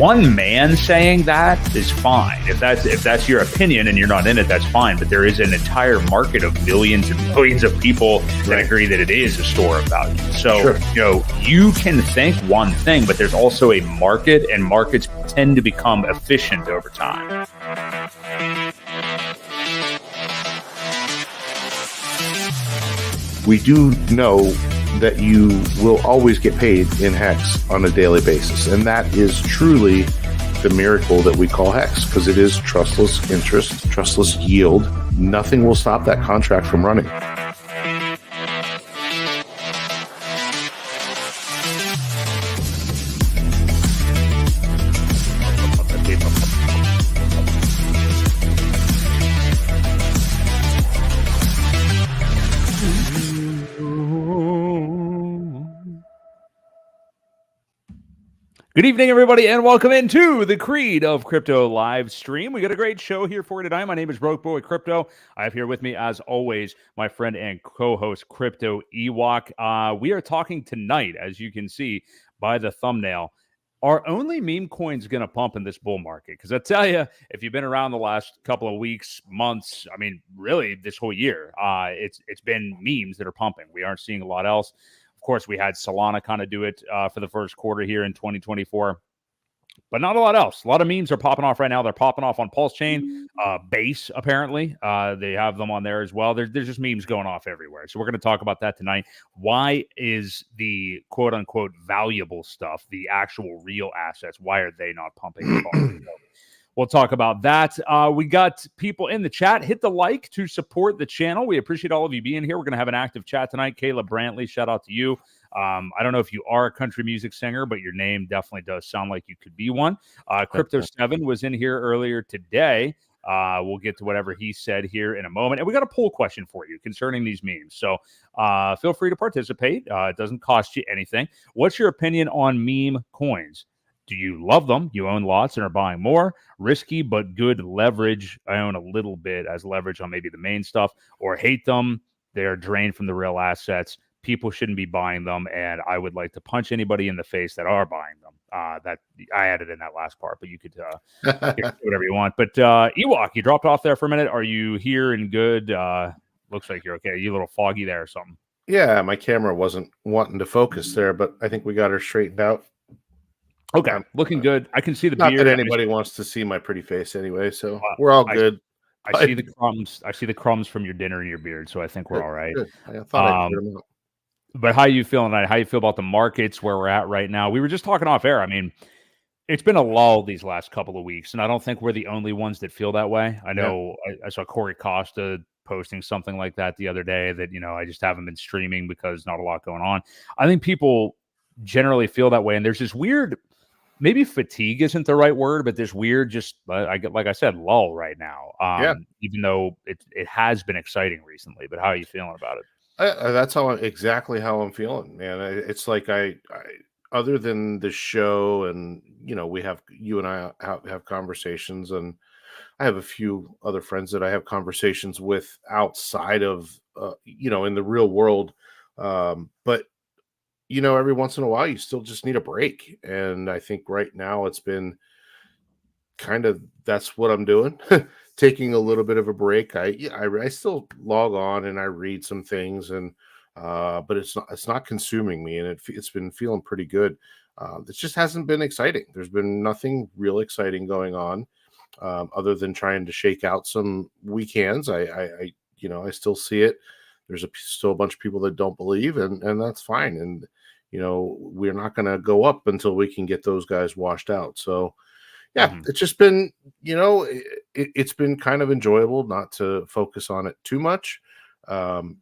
one man saying that is fine. If that's your opinion and you're not in it, that's fine. But there is an entire market of millions and millions of people that agree that it is a store of value. So, you can think one thing, but there's also a market, and markets tend to become efficient over time. We do know that you will always get paid in Hex on a daily basis. And that is truly the miracle that we call Hex, because it is trustless interest, trustless yield. Nothing will stop that contract from running. Good evening, everybody, and welcome into the Creed of Crypto live stream. We got a great show here for you tonight. My name is Boi Crypto. I have here with me, as always, my friend and co-host, Crypto Ewok. We are talking tonight, as you can see by the thumbnail, are only meme coins going to pump in this bull market? Because I tell you, if you've been around the last couple of weeks, months, I mean, really this whole year, it's been memes that are pumping. We aren't seeing a lot else. Of course, we had Solana kind of do it for the first quarter here in 2024, but not a lot else. A lot of memes are popping off right now. They're popping off on PulseChain, Base, apparently. They have them on there as well. There's just memes going off everywhere. So we're going to talk about that tonight. Why is the quote-unquote valuable stuff, the actual real assets, why are they not pumping? We'll talk about that. We got people in the chat. Hit the like to support the channel. We appreciate all of you being here. We're going to have an active chat tonight. Caleb Brantley, shout out to you. I don't know if you are a country music singer, but your name definitely does sound like you could be one. Crypto 7 was in here earlier today. We'll get to whatever he said here in a moment. And we got a poll question for you concerning these memes. So feel free to participate. It doesn't cost you anything. What's your opinion on meme coins? Do you love them? You own lots and are buying more. Risky but good leverage. I own a little bit as leverage on maybe the main stuff. Or hate them. They're drained from the real assets. People shouldn't be buying them. And I would like to punch anybody in the face that are buying them. That I added in that last part, but you could do whatever you want. But Ewok, you dropped off there for a minute. Are you here and good? Looks like you're okay. Are you a little foggy there or something? Yeah, my camera wasn't wanting to focus there, but I think we got her straightened out. Okay, looking good. I can see the beard. Not that anybody wants to see my pretty face anyway, so we're all good. I see the crumbs. I see the crumbs from your dinner and your beard, so I think we're all right. Good. I thought I'd clear them out. But how you feeling tonight? How you feel about the markets where we're at right now? We were just talking off air. I mean, it's been a lull these last couple of weeks, and I don't think we're the only ones that feel that way. I know I saw Corey Costa posting something like that the other day that, I just haven't been streaming because not a lot going on. I think people generally feel that way, and there's this weird, maybe fatigue isn't the right word, but this weird, just like I said, lull right now. Even though it has been exciting recently. But how are you feeling about it? That's exactly how I'm feeling, man. It's like I other than the show, and you and I have conversations, and I have a few other friends that I have conversations with outside of in the real world, but every once in a while you still just need a break, and I think right now it's been kind of, that's what I'm doing. Taking a little bit of a break. I still log on and I read some things, and but it's not consuming me, and it's been feeling pretty good. It just hasn't been exciting. There's been nothing real exciting going on, other than trying to shake out some weak hands. I still see it. There's still a bunch of people that don't believe, and that's fine. And we're not going to go up until we can get those guys washed out. So it's just been, it's been kind of enjoyable not to focus on it too much. And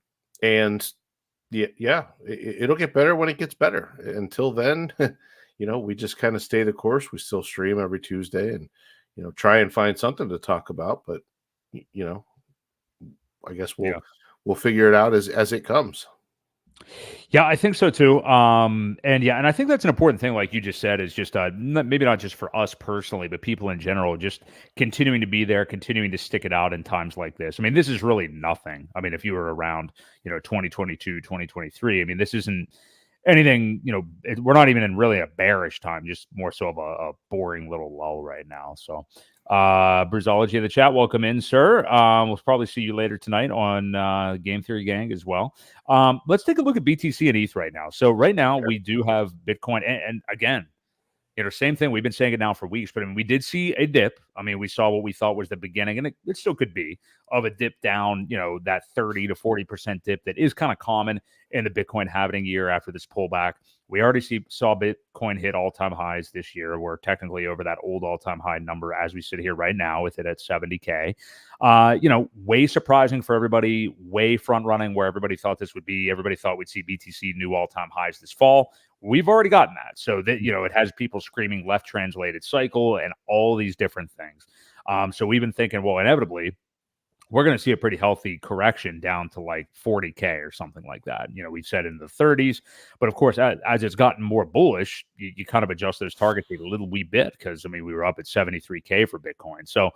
it'll get better when it gets better. Until then, we just kind of stay the course. We still stream every Tuesday and, try and find something to talk about. But, I guess we'll figure it out as it comes. Yeah, I think so too. And I think that's an important thing, like you just said, is just maybe not just for us personally, but people in general, just continuing to be there, continuing to stick it out in times like this. I mean, this is really nothing. I mean, if you were around, 2022, 2023, I mean, this isn't, anything, we're not even in really a bearish time, just more so of a boring little lull right now. So, Brizology in the chat, welcome in, sir. We'll probably see you later tonight on Game Theory Gang as well. Let's take a look at BTC and ETH right now. So right now we do have Bitcoin, and again, same thing. We've been saying it now for weeks, but I mean, we did see a dip. I mean, we saw what we thought was the beginning, and it still could be of a dip down, that 30 to 40% dip that is kind of common in the Bitcoin halving year after this pullback. We already saw Bitcoin hit all-time highs this year. We're technically over that old all-time high number as we sit here right now with it at 70K. Way surprising for everybody, way front-running where everybody thought this would be. Everybody thought we'd see BTC new all-time highs this fall. We've already gotten that. So that, it has people screaming left translated cycle and all these different things. So we've been thinking, well, inevitably, we're going to see a pretty healthy correction down to like 40K or something like that. We've said in the 30s, but of course, as it's gotten more bullish, you kind of adjust those targets a little wee bit because, I mean, we were up at 73K for Bitcoin. So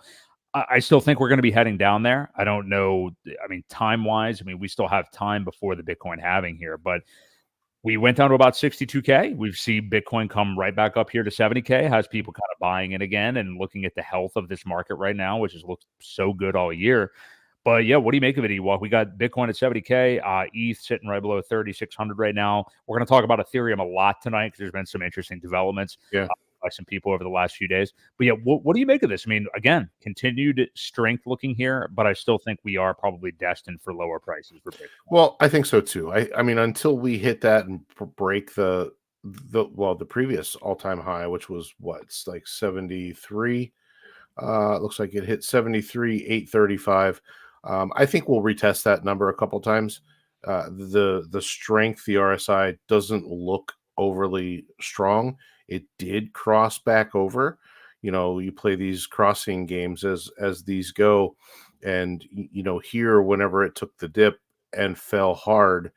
I still think we're going to be heading down there. I don't know. I mean, time-wise, we still have time before the Bitcoin halving here, but we went down to about 62K. We've seen Bitcoin come right back up here to 70K, has people kind of buying it again and looking at the health of this market right now, which has looked so good all year. But yeah, what do you make of it, Ewok? We got Bitcoin at 70K, ETH sitting right below 3,600 right now. We're going to talk about Ethereum a lot tonight because there's been some interesting developments. Yeah. By some people over the last few days. But yeah, what do you make of this? I mean, again, continued strength looking here, but I still think we are probably destined for lower prices for Bitcoin. Well, I think so too. I mean, until we hit that and break the previous all-time high, which was what, it's like 73. It looks like it hit 73,835. I think we'll retest that number a couple times. The strength, the RSI doesn't look overly strong. It did cross back over. You play these crossing games as these go, and here, whenever it took the dip and fell hard,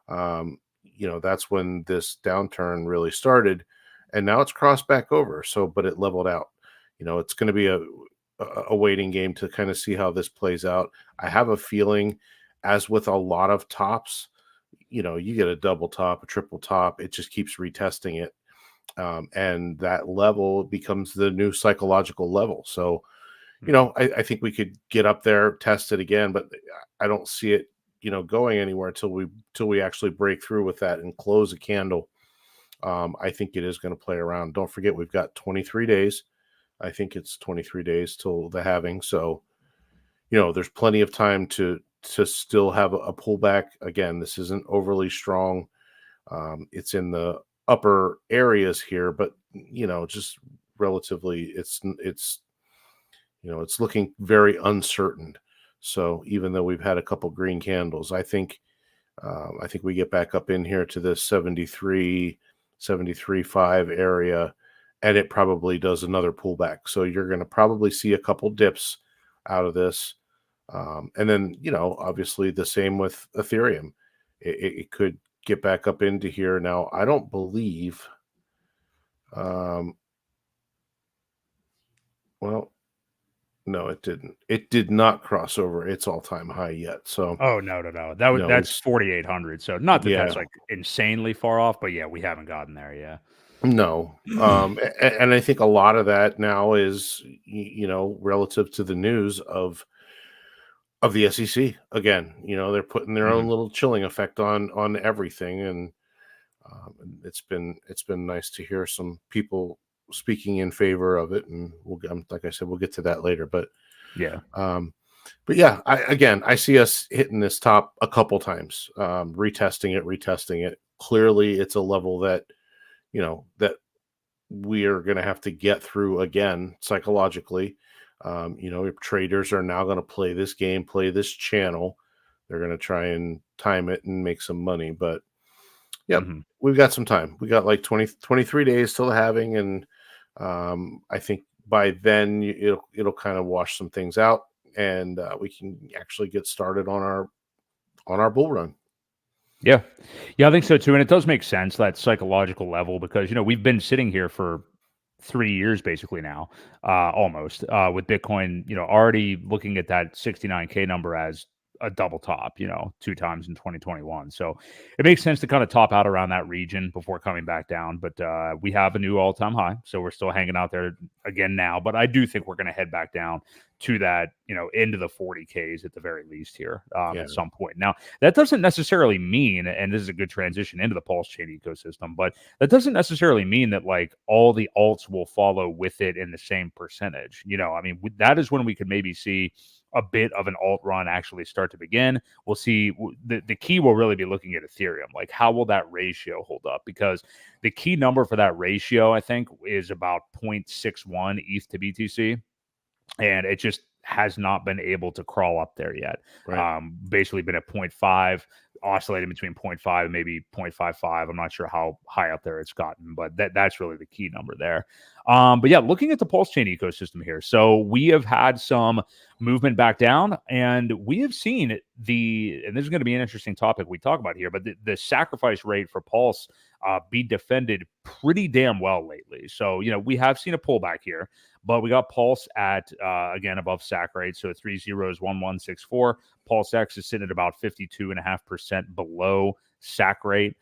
that's when this downturn really started, and now it's crossed back over. So, but it leveled out. It's going to be a waiting game to kind of see how this plays out. I have a feeling, as with a lot of tops, you get a double top, a triple top, it just keeps retesting it. And that level becomes the new psychological level. So, I think we could get up there, test it again, but I don't see it, going anywhere till we actually break through with that and close a candle. I think it is going to play around. Don't forget, we've got 23 days. I think it's 23 days till the halving. So, there's plenty of time to still have a pullback. Again, this isn't overly strong. It's in the upper areas here, but just relatively, it's looking very uncertain. So even though we've had a couple green candles, I think we get back up in here to this 73.5 area, and it probably does another pullback. So you're going to probably see a couple dips out of this, and then obviously the same with Ethereum. It could get back up into here. Now, I don't believe, well, no, it didn't. It did not cross over its all-time high yet. So, no. That's 4,800. So not that that's like insanely far off, but yeah, we haven't gotten there yet. No. And I think a lot of that now is, relative to the news of the SEC. Again, they're putting their own little chilling effect on everything, and it's been nice to hear some people speaking in favor of it, and like I said, we'll get to that later. But yeah, I see us hitting this top a couple times, retesting it. Clearly, it's a level that that we are going to have to get through again psychologically. If traders are now going to play this game, play this channel, they're going to try and time it and make some money. But we've got some time. We got like 23 days till the halving, and I think by then it'll kind of wash some things out, and we can actually get started on our bull run. Yeah, I think so too, and it does make sense, that psychological level, because we've been sitting here for 3 years basically now, almost, with Bitcoin, already looking at that 69K number as a double top, 2 times in 2021. So it makes sense to kind of top out around that region before coming back down. But we have a new all-time high, so we're still hanging out there again now. But I do think we're going to head back down to that, into the 40Ks at the very least here at some point. Now, that doesn't necessarily mean, and this is a good transition into the PulseChain ecosystem, but that doesn't necessarily mean that like all the alts will follow with it in the same percentage. I mean, that is when we could maybe see a bit of an alt run actually start to begin. We'll see. The key will really be looking at Ethereum. Like, how will that ratio hold up? Because the key number for that ratio, I think, is about 0.61 ETH to BTC. And it just has not been able to crawl up there yet. Right. Basically been at 0.5, oscillating between 0.5 and maybe 0.55. I'm not sure how high up there it's gotten, but that's really the key number there. But yeah, looking at the PulseChain ecosystem here. So we have had some movement back down, and we have seen and this is going to be an interesting topic we talk about here, but the sacrifice rate for Pulse be defended pretty damn well lately. So, we have seen a pullback here, but we got Pulse at, again, above SAC rate. So 30 is 1164. Pulse X is sitting at about 52.5% below SAC rate.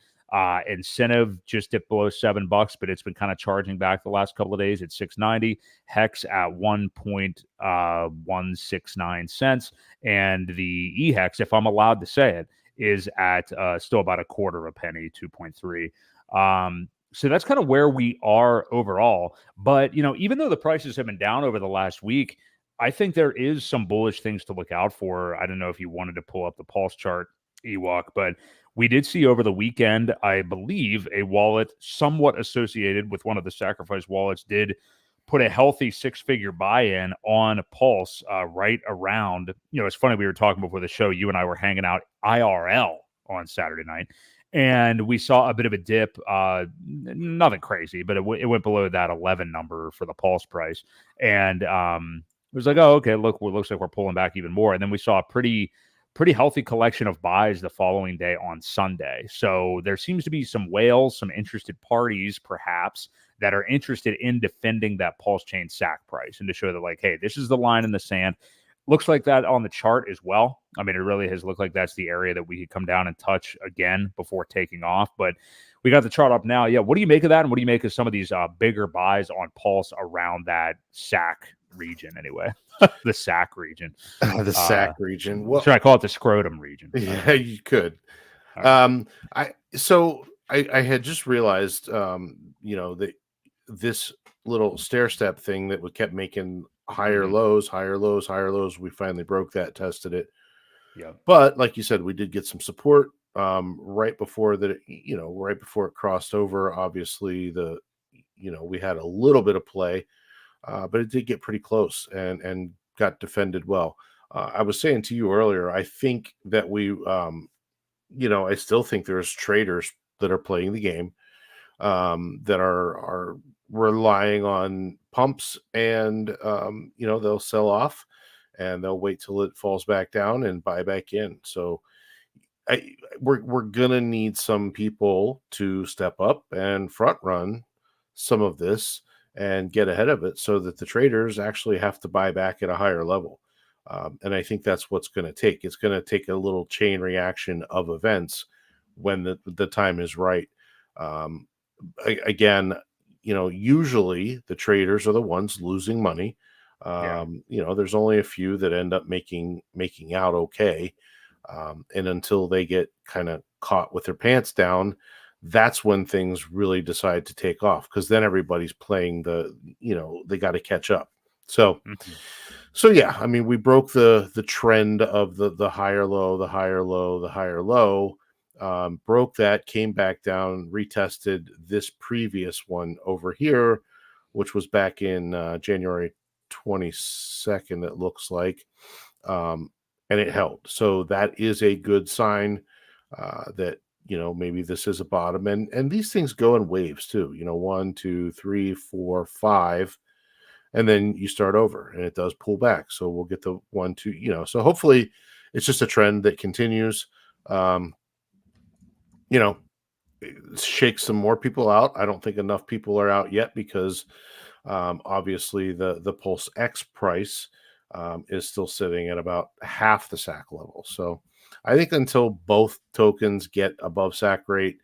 Incentive just dipped below $7, but it's been kind of charging back the last couple of days at 690. Hex at 1.169 cents. And the EHEX, if I'm allowed to say it, is at still about a quarter of a penny, 2.3. So that's kind of where we are overall. But, even though the prices have been down over the last week, I think there is some bullish things to look out for. I don't know if you wanted to pull up the Pulse chart, Ewok, but we did see over the weekend, I believe, a wallet somewhat associated with one of the sacrifice wallets did put a healthy six-figure buy-in on Pulse right around, it's funny, we were talking before the show, you and I were hanging out IRL on Saturday night, and we saw a bit of a dip, nothing crazy, but it went below that 11 number for the Pulse price. And it was like, oh, okay, look, it looks like we're pulling back even more. And then we saw a pretty healthy collection of buys the following day on Sunday. So there seems to be some whales, some interested parties, perhaps, that are interested in defending that PulseChain SAC price and to show that, like, hey, this is the line in the sand. Looks like that on the chart as well. I mean, it really has looked like that's the area that we could come down and touch again before taking off. But we got the chart up now. Yeah, what do you make of that? And what do you make of some of these bigger buys on Pulse around that SAC region anyway? The SAC region. The SAC region. Well, should I call it the scrotum region? Yeah, you could. Right. I had just realized, that this little stair step thing that we kept making higher lows, higher lows, higher lows. We finally broke that, tested it. Yeah. But like you said, we did get some support right before that, right before it crossed over. Obviously, we had a little bit of play, but it did get pretty close and got defended well. I was saying to you earlier, I think that I still think there's traders that are playing the game, that are relying on pumps, and they'll sell off and they'll wait till it falls back down and buy back in. So we're gonna need some people to step up and front run some of this and get ahead of it, so that the traders actually have to buy back at a higher level. And I think that's what's going to take. It's going to take a little chain reaction of events when the time is right. Again, usually the traders are the ones losing money. There's only a few that end up making out okay. And until they get kind of caught with their pants down, that's when things really decide to take off, because then everybody's playing they got to catch up. So, yeah, I mean, we broke the trend of the higher low, the higher low, the higher low, broke that, came back down, retested this previous one over here, which was back in January 22nd, it looks like, and it held. So that is a good sign that, maybe this is a bottom, and these things go in waves too, 1, 2, 3, 4, 5, and then you start over and it does pull back. So we'll get the 1, 2, so hopefully it's just a trend that continues. Shake some more people out. I don't think enough people are out yet, because obviously the Pulse X price is still sitting at about half the SAC level. So I think until both tokens get above SAC rate,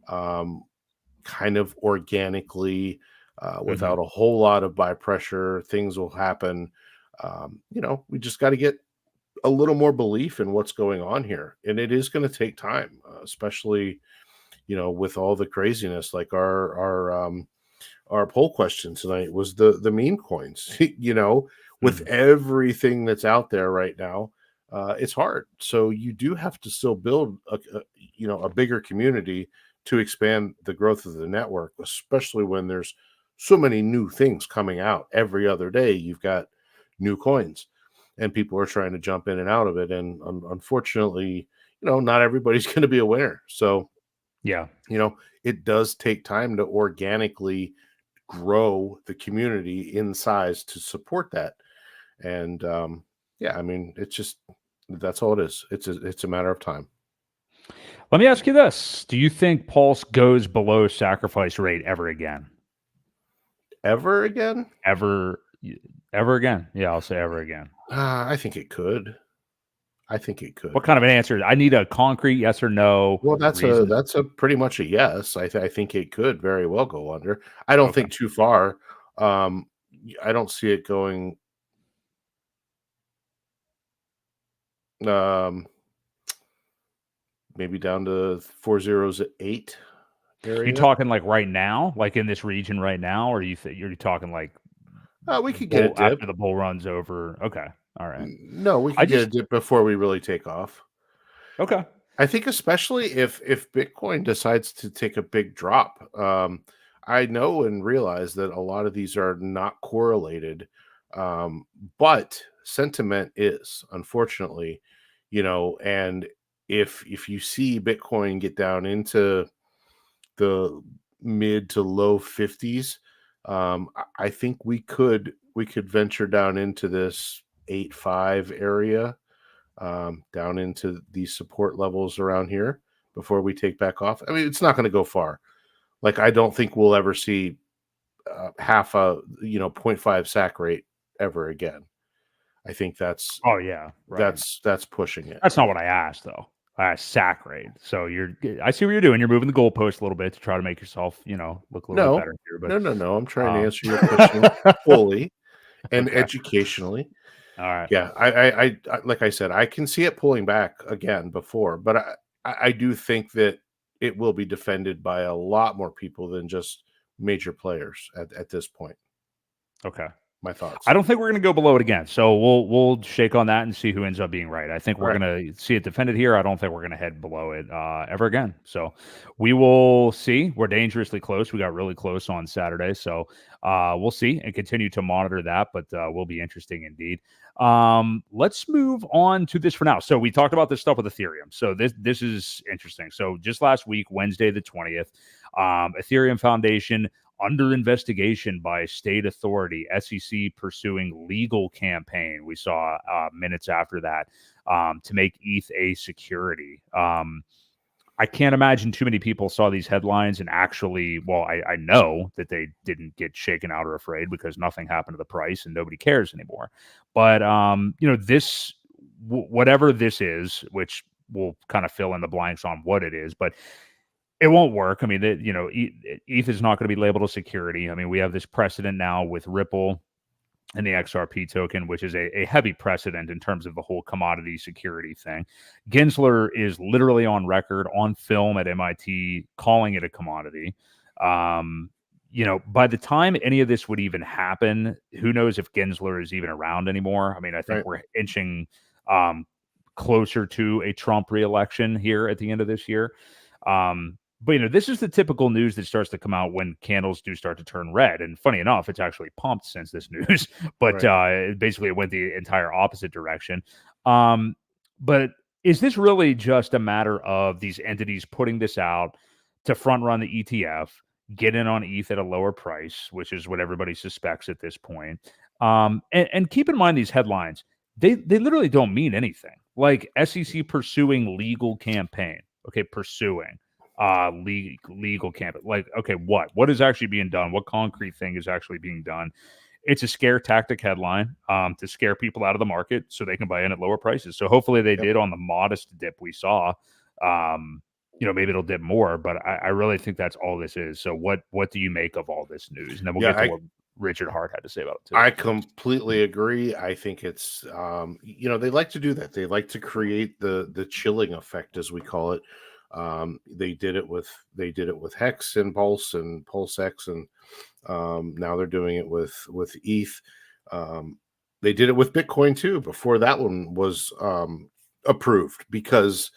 kind of organically, Mhm. without a whole lot of buy pressure, things will happen. We just got to get a little more belief in what's going on here, and it is going to take time, especially with all the craziness. Like our poll question tonight was the meme coins. With Mhm. everything that's out there right now, it's hard. So you do have to still build a bigger community to expand the growth of the network, especially when there's so many new things coming out every other day. You've got new coins, and people are trying to jump in and out of it. And unfortunately, not everybody's going to be a winner. So Yeah. it does take time to organically grow the community in size to support that. And yeah, I mean, it's just that's all it is. It's a matter of time. Let me ask you this. Do you think Pulse goes below sacrifice rate ever again? Ever again? Ever ever again? Yeah, I'll say ever again. I think it could. I think it What could. kind of an answer? I need a concrete yes or no Well, reason. that's a pretty much a yes. I think it could very well go under. I don't Okay. think too far. I don't see it going. Um, maybe down to 4 zeros at 8 You area. talking like right now, like in this region right now, or you're talking like We could get a bull dip. after the bull runs over? Okay. All right. No, we I could get a just dip before we really take off. okay. I think especially if Bitcoin decides to take a big drop. I know and realize that a lot of these are not correlated, but sentiment is, unfortunately, and if you see Bitcoin get down into the mid to low 50s, I think we could venture down into this 8.5 area, down into these support levels around here before we take back off. I mean, it's not going to go far. Like, I don't think we'll ever see half a zero point 0.5 sack rate ever again. I think that's Oh yeah, right. that's pushing it. That's not what I asked though. I asked sack rate. So I see what you're doing. You're moving the goalpost a little bit to try to make yourself, look a little bit No, better here. But no, no, no. I'm trying to um, answer your question fully and okay. educationally. All right. Yeah, like I said, I can see it pulling back again before, but I do think that it will be defended by a lot more people than just major players at this point. Okay. My I thoughts. don't think we're going to go below it again. So we'll shake on that and see who ends up being right. I think All we're right. going to see it defended here. I don't think we're going to head below it ever again. So we will see. We're dangerously close. We got really close on Saturday. So we'll see and continue to monitor that. But will be interesting indeed. Let's move on to this for now. So we talked about this stuff with Ethereum. So this is interesting. So just last week, Wednesday the 20th, Ethereum Foundation under investigation by state authority, SEC pursuing legal campaign. We saw minutes after that to make ETH a security. I can't imagine too many people saw these headlines and actually, well, I know that they didn't get shaken out or afraid because nothing happened to the price and nobody cares anymore. But, this, whatever this is, which we'll kind of fill in the blanks on what it is, but it won't work. I mean, ETH is not going to be labeled a security. I mean, we have this precedent now with Ripple and the XRP token, which is a heavy precedent in terms of the whole commodity security thing. Gensler is literally on record, on film at MIT, calling it a commodity. By the time any of this would even happen, who knows if Gensler is even around anymore? I mean, I think Right. we're inching closer to a Trump reelection here at the end of this year. But this is the typical news that starts to come out when candles do start to turn red. And funny enough, it's actually pumped since this news, but Right. basically it went the entire opposite direction. But is this really just a matter of these entities putting this out to front run the ETF, get in on ETH at a lower price, which is what everybody suspects at this point? And keep in mind these headlines, they literally don't mean anything. Like SEC pursuing legal campaign. Okay, pursuing legal campaign. Like, okay, what is actually being done? What concrete thing is actually being done? it's a scare tactic headline to scare people out of the market so they can buy in at lower prices. So hopefully they did on the modest dip we saw. Maybe it'll dip more, but I really think that's all this is. So what do you make of all this news? And then we'll get to what Richard Hart had to say about it too. I completely agree. I think it's they like to do that. They like to create the chilling effect, as we call it. They did it with Hex and Pulse and PulseX, and now they're doing it with ETH. They did it with Bitcoin too before that one was approved, because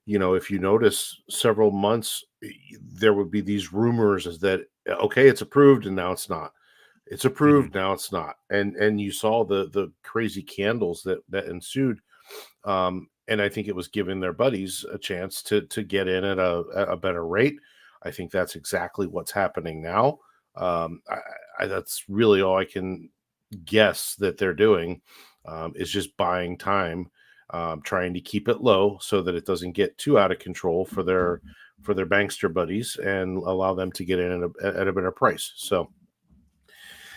if you notice, several months there would be these rumors that okay, it's approved and now it's not. It's approved, now it's not. And you saw the crazy candles that ensued. And I think it was giving their buddies a chance to get in at a better rate. I think that's exactly what's happening now. That's really all I can guess that they're doing, is just buying time, trying to keep it low so that it doesn't get too out of control for their bankster buddies, and allow them to get in at a better price. So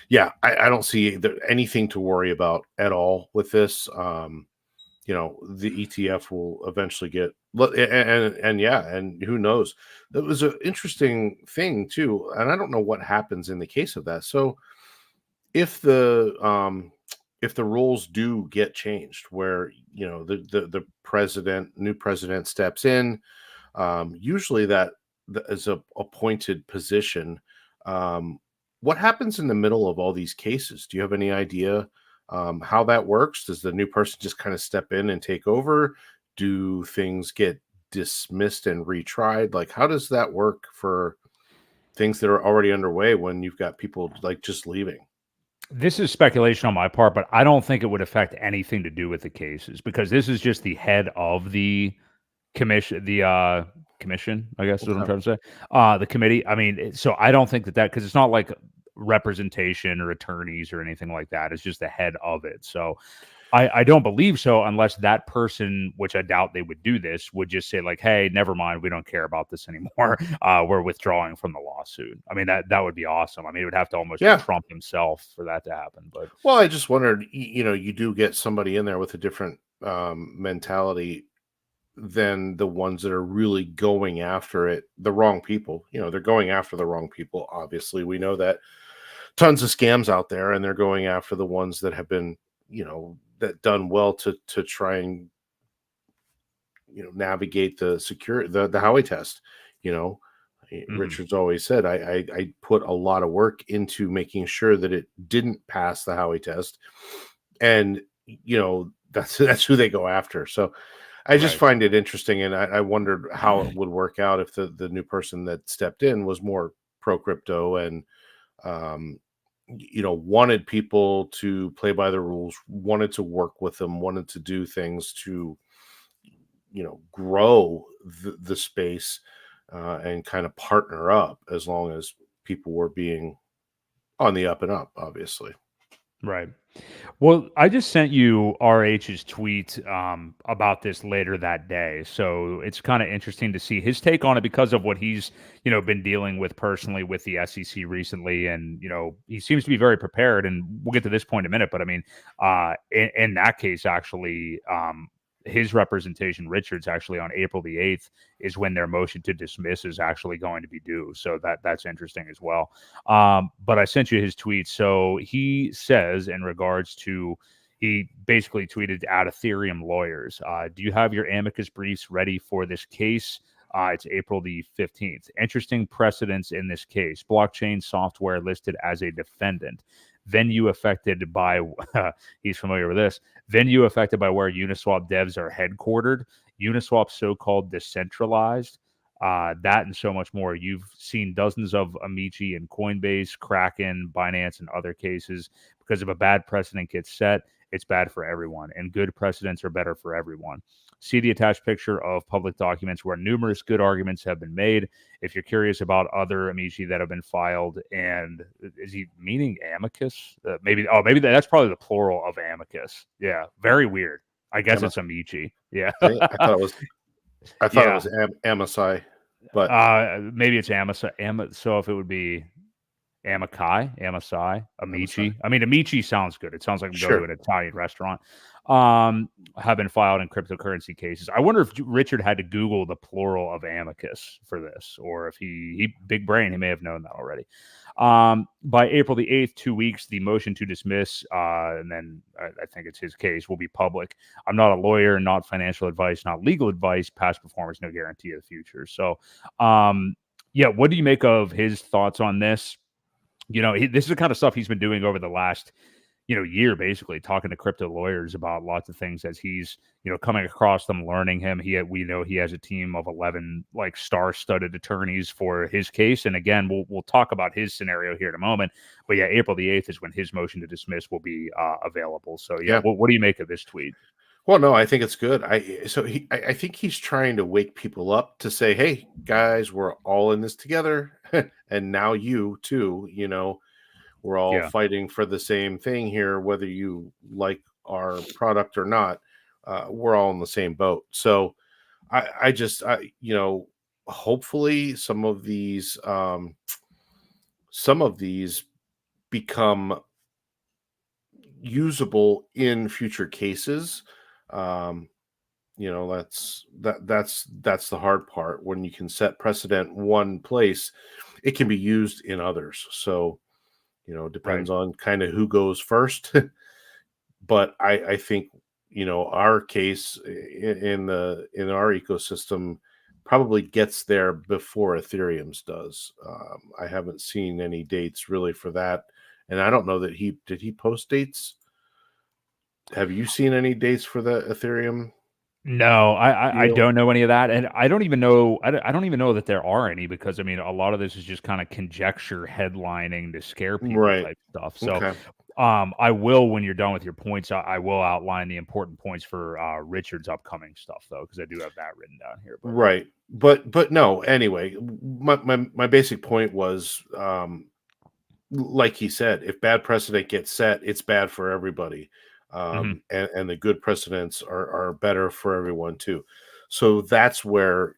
yeah, I don't see anything to worry about at all with this. The ETF will eventually get, and who knows? That was an interesting thing too, and I don't know what happens in the case of that. So if the rules do get changed, where the new president steps in, usually that is a appointed position. What happens in the middle of all these cases? Do you have any idea how that works? Does the new person just kind of step in and take over? Do things get dismissed and retried? Like, how does that work for things that are already underway when you've got people like just leaving? This is speculation on my part, but I don't think it would affect anything to do with the cases, because this is just the head of the commission, commission, I guess is what I'm trying to say. The committee. I mean, so I don't think that because it's not like representation or attorneys or anything like that. It's just the head of it. So I don't believe so, unless that person, which I doubt they would do this, would just say like, hey, never mind, we don't care about this anymore. We're withdrawing from the lawsuit. I mean, that would be awesome. I mean, it would have to almost be Trump himself for that to happen. But I just wondered, you do get somebody in there with a different mentality than the ones that are really going after it, the wrong people. They're going after the wrong people. Obviously, we know that tons of scams out there, and they're going after the ones that have been, that done well to try and, navigate the Howey test. Richard's always said, I put a lot of work into making sure that it didn't pass the Howey test. And, that's who they go after. So I just find it interesting, and I wondered how it would work out if the new person that stepped in was more pro crypto and, wanted people to play by the rules, wanted to work with them, wanted to do things to, grow the space, and kind of partner up, as long as people were being on the up and up, obviously. Right. Well, I just sent you RH's tweet about this later that day. So it's kind of interesting to see his take on it, because of what he's, been dealing with personally with the SEC recently. And, he seems to be very prepared, and we'll get to this point in a minute. But I mean, in that case, actually, his representation, Richard's, actually on April the 8th is when their motion to dismiss is actually going to be due. So that's interesting as well. But I sent you his tweet. So he says, in regards to, he basically tweeted at Ethereum lawyers, do you have your amicus briefs ready for this case? It's April the 15th. Interesting precedents in this case. Blockchain software listed as a defendant. Venue affected by, he's familiar with this, venue affected by where Uniswap devs are headquartered. Uniswap so-called decentralized. That and so much more. You've seen dozens of Amici and Coinbase, Kraken, Binance, and other cases. Because if a bad precedent gets set, it's bad for everyone, and good precedents are better for everyone. See the attached picture of public documents where numerous good arguments have been made. If you're curious about other amici that have been filed, and is he meaning amicus? Maybe that's probably the plural of amicus. Yeah, very weird. I guess it's amici. Yeah, I thought it was. It was amici, but maybe it's amici. So if it would be Amici. Amosai. I mean, Amici sounds good. It sounds like I'm going to Sure. an Italian restaurant. Have been filed in cryptocurrency cases. I wonder if Richard had to Google the plural of amicus for this, or if he big brain, he may have known that already. By April the 8th, 2 weeks, the motion to dismiss, and then I think it's his case, will be public. I'm not a lawyer, not financial advice, not legal advice. Past performance, no guarantee of the future. So, yeah, what do you make of his thoughts on this? This is the kind of stuff he's been doing over the last year, basically talking to crypto lawyers about lots of things as he's coming across them, learning him. We know he has a team of 11 like star-studded attorneys for his case, and again we'll talk about his scenario here in a moment. But yeah, April the 8th is when his motion to dismiss will be available. So yeah, what do you make of this tweet? Well, no, I think it's good. I think he's trying to wake people up to say, hey guys, we're all in this together. And now you too, we're all fighting for the same thing here, whether you like our product or not. We're all in the same boat. So I hopefully some of these become usable in future cases. That's the hard part. When you can set precedent one place, it can be used in others. So depends on kind of who goes first. But I think our case in our ecosystem probably gets there before Ethereum's does. I haven't seen any dates really for that, and I don't know that did he post dates. Have you seen any dates for the Ethereum? No, I don't know any of that, and I don't even know that there are any, because I mean a lot of this is just kind of conjecture, headlining to scare people type stuff. So, Okay. I will, when you're done with your points, I will outline the important points for Richard's upcoming stuff though, because I do have that written down here. Right, but no. Anyway, my basic point was, like he said, if bad precedent gets set, it's bad for everybody. And the good precedents are better for everyone too. So that's where,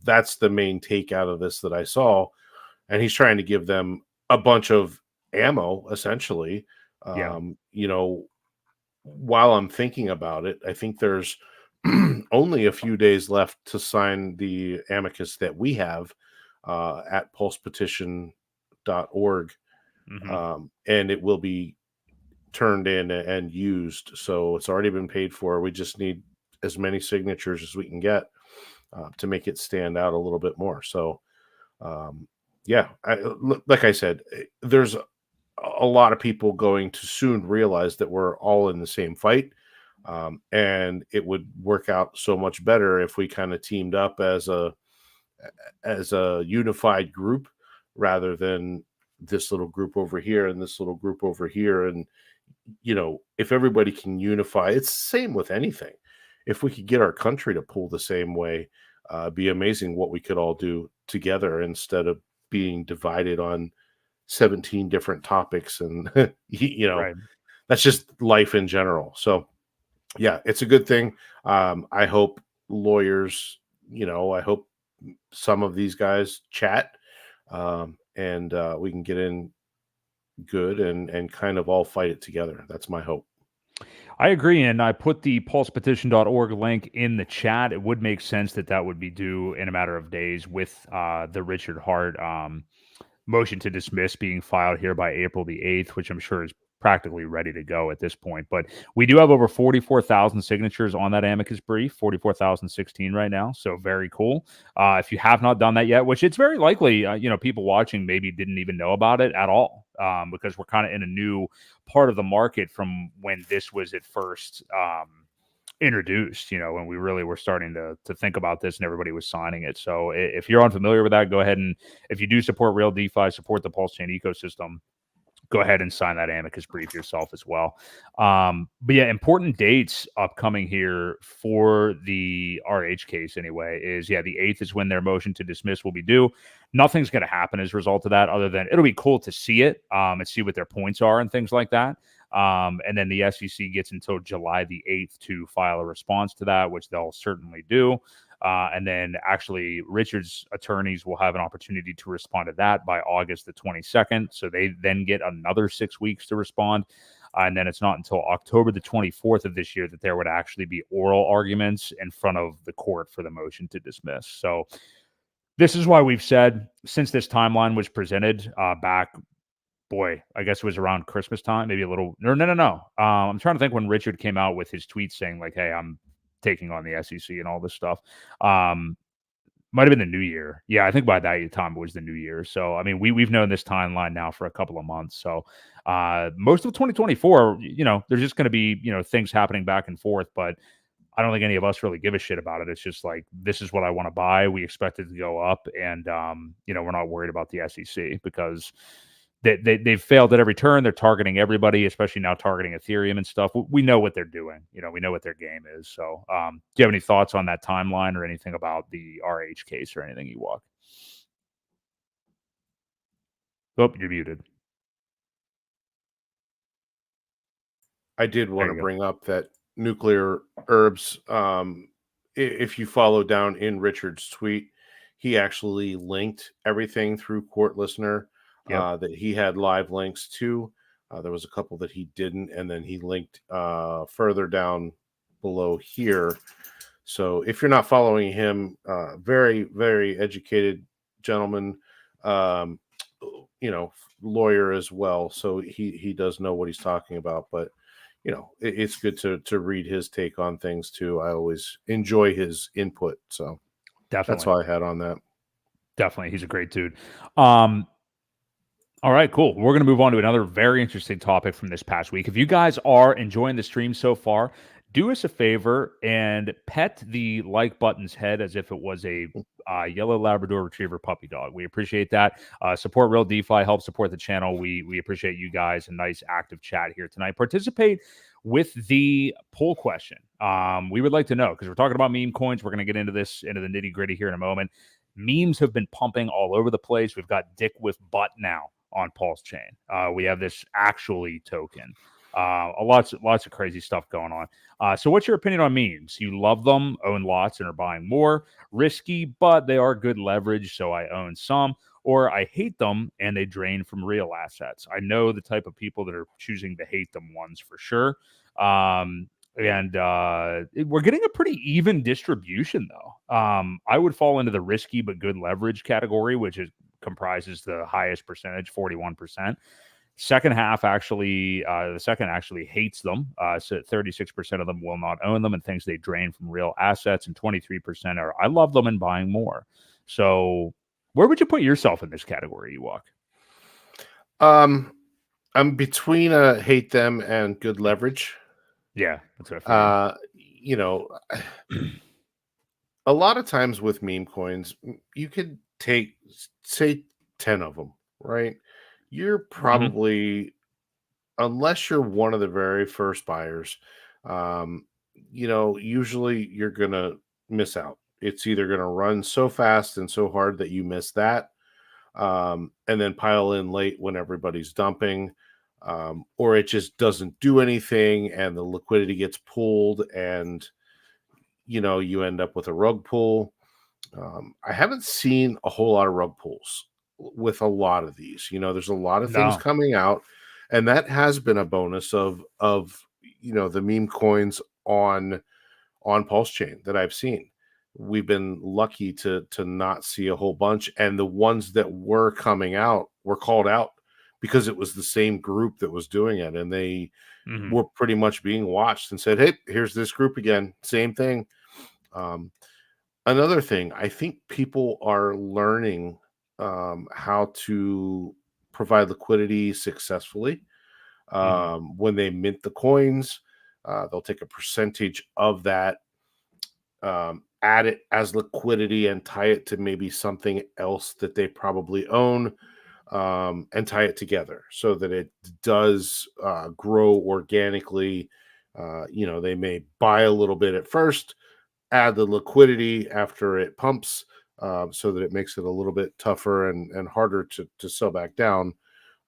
that's the main take out of this that I saw. And he's trying to give them a bunch of ammo, essentially. While I'm thinking about it, I think there's only a few days left to sign the amicus that we have at pulsepetition.org. And it will be turned in and used. So it's already been paid for. We just need as many signatures as we can get to make it stand out a little bit more. So, like I said, there's a lot of people going to soon realize that we're all in the same fight. And it would work out so much better if we kind of teamed up as a unified group, rather than this little group over here and this little group over here. And if everybody can unify, it's the same with anything. If we could get our country to pull the same way, be amazing what we could all do together instead of being divided on 17 different topics. And that's just life in general. So yeah, it's a good thing. I hope lawyers, I hope some of these guys chat, and we can get in good and kind of all fight it together. That's my hope. I agree, and I put the pulsepetition.org link in the chat. It would make sense that would be due in a matter of days, with the Richard Hart motion to dismiss being filed here by April the 8th, which I'm sure is practically ready to go at this point. But we do have over 44,000 signatures on that amicus brief, 44,016 right now. So very cool. If you have not done that yet, which it's very likely, people watching maybe didn't even know about it at all, because we're kind of in a new part of the market from when this was at first introduced, when we really were starting to think about this and everybody was signing it. So if you're unfamiliar with that, go ahead, and if you do support real DeFi, support the PulseChain ecosystem, go ahead and sign that amicus brief yourself as well. But yeah, important dates upcoming here for the RH case anyway is, the 8th is when their motion to dismiss will be due. Nothing's going to happen as a result of that, other than it'll be cool to see it and see what their points are and things like that. And then the SEC gets until July the 8th to file a response to that, which they'll certainly do. And then actually Richard's attorneys will have an opportunity to respond to that by August the 22nd. So they then get another 6 weeks to respond. And then it's not until October the 24th of this year that there would actually be oral arguments in front of the court for the motion to dismiss. So this is why we've said since this timeline was presented back, boy, I guess it was around Christmas time, maybe a little. No. I'm trying to think when Richard came out with his tweet saying like, "Hey, I'm taking on the SEC and all this stuff." Might have been the new year. Yeah, I think by that time it was the new year. So I mean, we've known this timeline now for a couple of months. So most of 2024, there's just going to be things happening back and forth, but I don't think any of us really give a shit about it. It's just like, this is what I want to buy. We expect it to go up, and we're not worried about the SEC because they've failed at every turn. They're targeting everybody, especially now targeting Ethereum and stuff. We know what they're doing. We know what their game is. So, do you have any thoughts on that timeline or anything about the RH case or anything, Ewok? Oh, you're muted. I did want to bring up that nuclear herbs. If you follow down in Richard's tweet, he actually linked everything through Court Listener that he had live links to. There was a couple that he didn't, and then he linked further down below here. So if you're not following him, very, very educated gentleman, lawyer as well. So he does know what he's talking about, but it's good to read his take on things too. I always enjoy his input. So definitely, that's all I had on that. Definitely. He's a great dude. All right, cool. We're going to move on to another very interesting topic from this past week. If you guys are enjoying the stream so far, do us a favor and pet the like button's head as if it was a yellow Labrador Retriever puppy dog. We appreciate that. Support Real DeFi, help support the channel. We appreciate you guys. A nice active chat here tonight. Participate with the poll question. We would like to know, because we're talking about meme coins. We're going to get into this, into the nitty gritty here in a moment. Memes have been pumping all over the place. We've got Dick with Butt now on PulseChain. We have this actually token. Lots of crazy stuff going on. So what's your opinion on memes? You love them, own lots, and are buying more. Risky, but they are good leverage, so I own some. Or I hate them, and they drain from real assets. I know the type of people that are choosing the hate them ones for sure. And we're getting a pretty even distribution, though. I would fall into the risky but good leverage category, which comprises the highest percentage, 41%. Second half actually, the second actually hates them. So 36% of them will not own them and thinks they drain from real assets, and 23% are I love them and buying more. So where would you put yourself in this category, Ewok? I'm between hate them and good leverage. Yeah, that's what I figured. A lot of times with meme coins, you could take, say, 10 of them, right? You're probably, unless you're one of the very first buyers, usually you're going to miss out. It's either going to run so fast and so hard that you miss that, and then pile in late when everybody's dumping, or it just doesn't do anything and the liquidity gets pulled and you end up with a rug pull. I haven't seen a whole lot of rug pulls with a lot of these. There's a lot of things coming out, and that has been a bonus of the meme coins on PulseChain that I've seen. We've been lucky to not see a whole bunch, and the ones that were coming out were called out because it was the same group that was doing it, and they were pretty much being watched and said, "Hey, here's this group again, same thing." Another thing, I think people are learning how to provide liquidity successfully. When they mint the coins, they'll take a percentage of that, add it as liquidity, and tie it to maybe something else that they probably own, and tie it together so that it does grow organically. They may buy a little bit at first, add the liquidity after it pumps, so that it makes it a little bit tougher and harder to sell back down.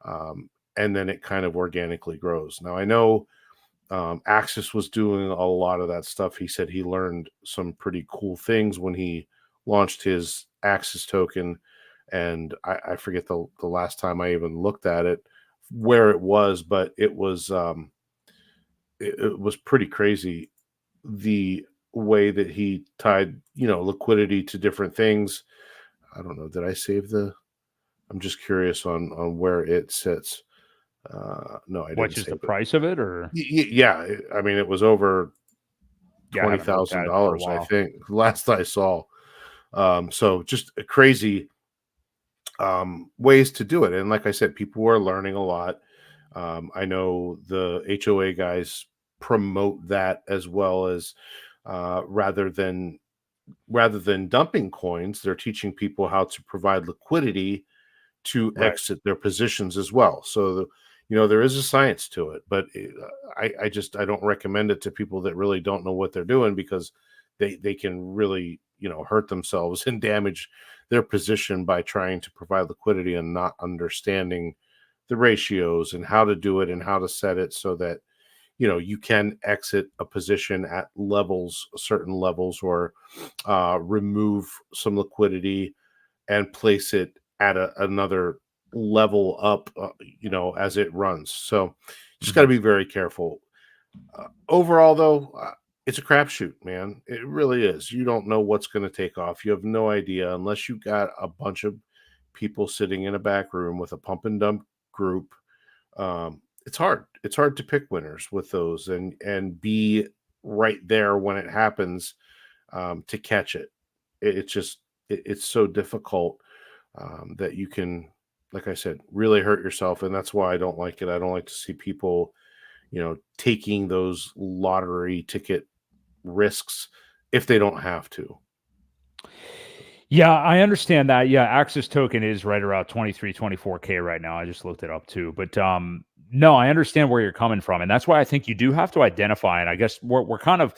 And then it kind of organically grows. Now, I know Axis was doing a lot of that stuff. He said he learned some pretty cool things when he launched his Axis token, and I forget the last time I even looked at it, where it was, but it was pretty crazy the way that he tied liquidity to different things. I don't know. Did I save the? I'm just curious on where it sits. No, I didn't Which is save the it. price of it, or Yeah, I mean, it was over yeah, I haven't looked at it for a $20,000, I while. think, last I saw. So just a crazy ways to do it. And like I said, people are learning a lot. I know the HOA guys promote that as well as rather than dumping coins, they're teaching people how to provide liquidity to Right. exit their positions as well. So there is a science to it, but I don't recommend it to people that really don't know what they're doing, because they can really hurt themselves and damage their position by trying to provide liquidity and not understanding the ratios and how to do it and how to set it so that you can exit a position at certain levels, or remove some liquidity and place it at another level up, as it runs. So just got to Mhm. be very careful. Overall, though, it's a crapshoot, man. It really is. You don't know what's going to take off. You have no idea unless you got a bunch of people sitting in a back room with a pump and dump group. It's hard. It's hard to pick winners with those and be right there when it happens, to catch it. It's just it's so difficult, that you can, like I said, really hurt yourself, and that's why I don't like it. I don't like to see people, taking those lottery ticket risks if they don't have to. Yeah, I understand that. Yeah, Axis token is right around 23, 24K right now. I just looked it up too. But no, I understand where you're coming from. And that's why I think you do have to identify. And I guess we're kind of,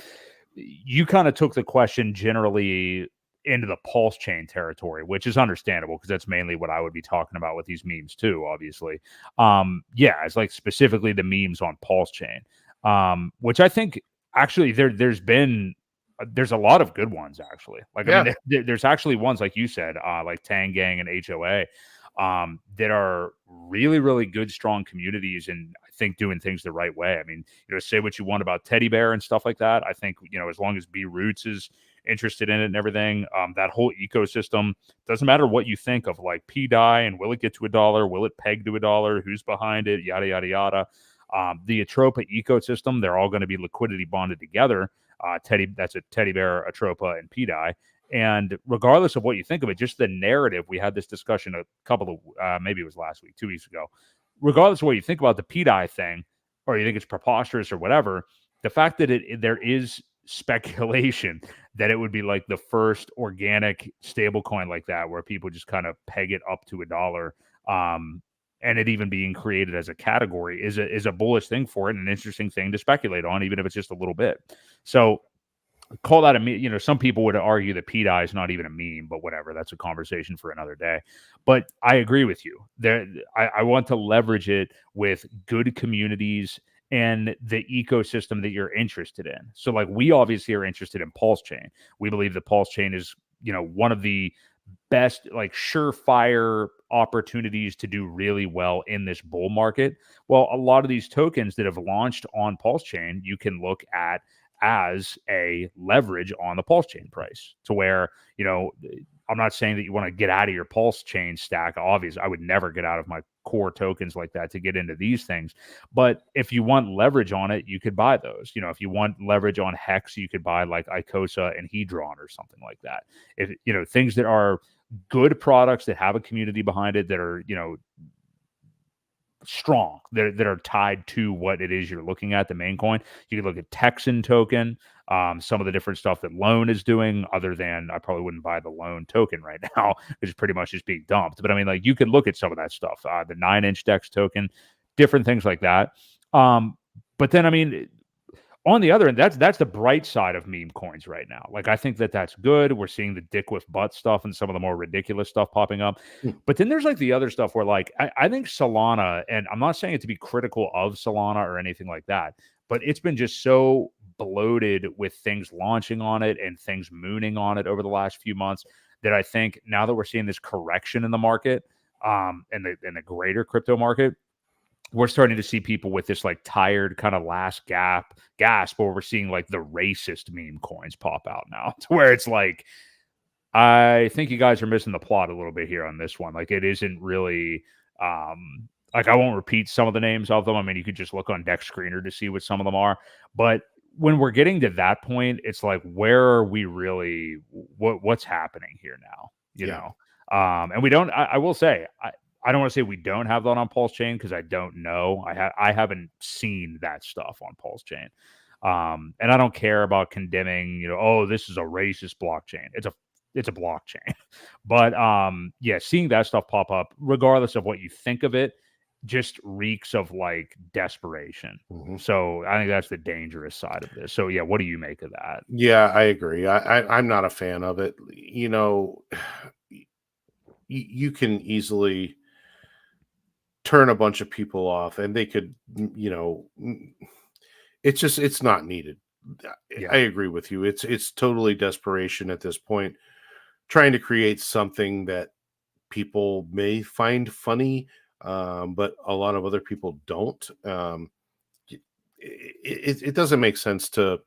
you kind of took the question generally into the PulseChain territory, which is understandable because that's mainly what I would be talking about with these memes too, obviously. Yeah, it's like specifically the memes on PulseChain, which I think actually there's a lot of good ones actually. Like, I Yeah, mean, there's actually ones like you said, like Tang Gang and HOA, that are really, really good, strong communities, and I think doing things the right way. I mean, say what you want about Teddy Bear and stuff like that. I think as long as B Roots is interested in it and everything, that whole ecosystem, doesn't matter what you think of like PDI and will it get to $1, will it peg to $1, who's behind it, yada yada yada. The Atropa ecosystem, they're all going to be liquidity bonded together. That's a Teddy Bear, Atropa, and PDI. And regardless of what you think of it, just the narrative, we had this discussion a couple of, maybe it was last week, 2 weeks ago. Regardless of what you think about the PDI thing, or you think it's preposterous or whatever, the fact that there is speculation that it would be like the first organic stablecoin like that, where people just kind of peg it up to $1, and it even being created as a category is a bullish thing for it, and an interesting thing to speculate on, even if it's just a little bit. So call that a meme. Some people would argue that PDI is not even a meme, but whatever. That's a conversation for another day. But I agree with you. I want to leverage it with good communities and the ecosystem that you're interested in. So, like, we obviously are interested in PulseChain. We believe that PulseChain is, one of the best, like, surefire opportunities to do really well in this bull market. Well, a lot of these tokens that have launched on PulseChain, you can look at as a leverage on the PulseChain price, to where, I'm not saying that you want to get out of your PulseChain stack. Obviously, I would never get out of my core tokens like that to get into these things. But if you want leverage on it, you could buy those. If you want leverage on Hex, you could buy like Icosa and Hedron or something like that. If things that are good products that have a community behind it, that are strong, that are tied to what it is you're looking at, the main coin. You can look at Texan token, some of the different stuff that Loan is doing, other than I probably wouldn't buy the Loan token right now, which is pretty much just being dumped. But I mean, like, you can look at some of that stuff, the 9-inch Dex token, different things like that. But then, I mean, on the other end, that's the bright side of meme coins right now. Like, I think that's good. We're seeing the dick with butt stuff and some of the more ridiculous stuff popping up. Hmm. But then there's like the other stuff where, like, I think Solana, and I'm not saying it to be critical of Solana or anything like that, but it's been just so bloated with things launching on it and things mooning on it over the last few months that I think now that we're seeing this correction in the market, in the greater crypto market, we're starting to see people with this like tired kind of last gasp where we're seeing like the racist meme coins pop out now to where it's like, I think you guys are missing the plot a little bit here on this one. Like it isn't really like I won't repeat some of the names of them. I mean, you could just look on Deck Screener to see what some of them are. But when we're getting to that point, it's like, where are we really? What's happening here now? You know, and we don't. I will say, I don't want to say we don't have that on PulseChain because I don't know. I haven't seen that stuff on PulseChain. And I don't care about condemning, oh, this is a racist blockchain. It's a blockchain. But yeah, seeing that stuff pop up, regardless of what you think of it, just reeks of like desperation. So I think that's the dangerous side of this. So yeah, what do you make of that? Yeah, I agree. I'm not a fan of it. You can easily turn a bunch of people off, and they could, it's not needed. I agree with you. It's totally desperation at this point, trying to create something that people may find funny, but a lot of other people don't. It doesn't make sense to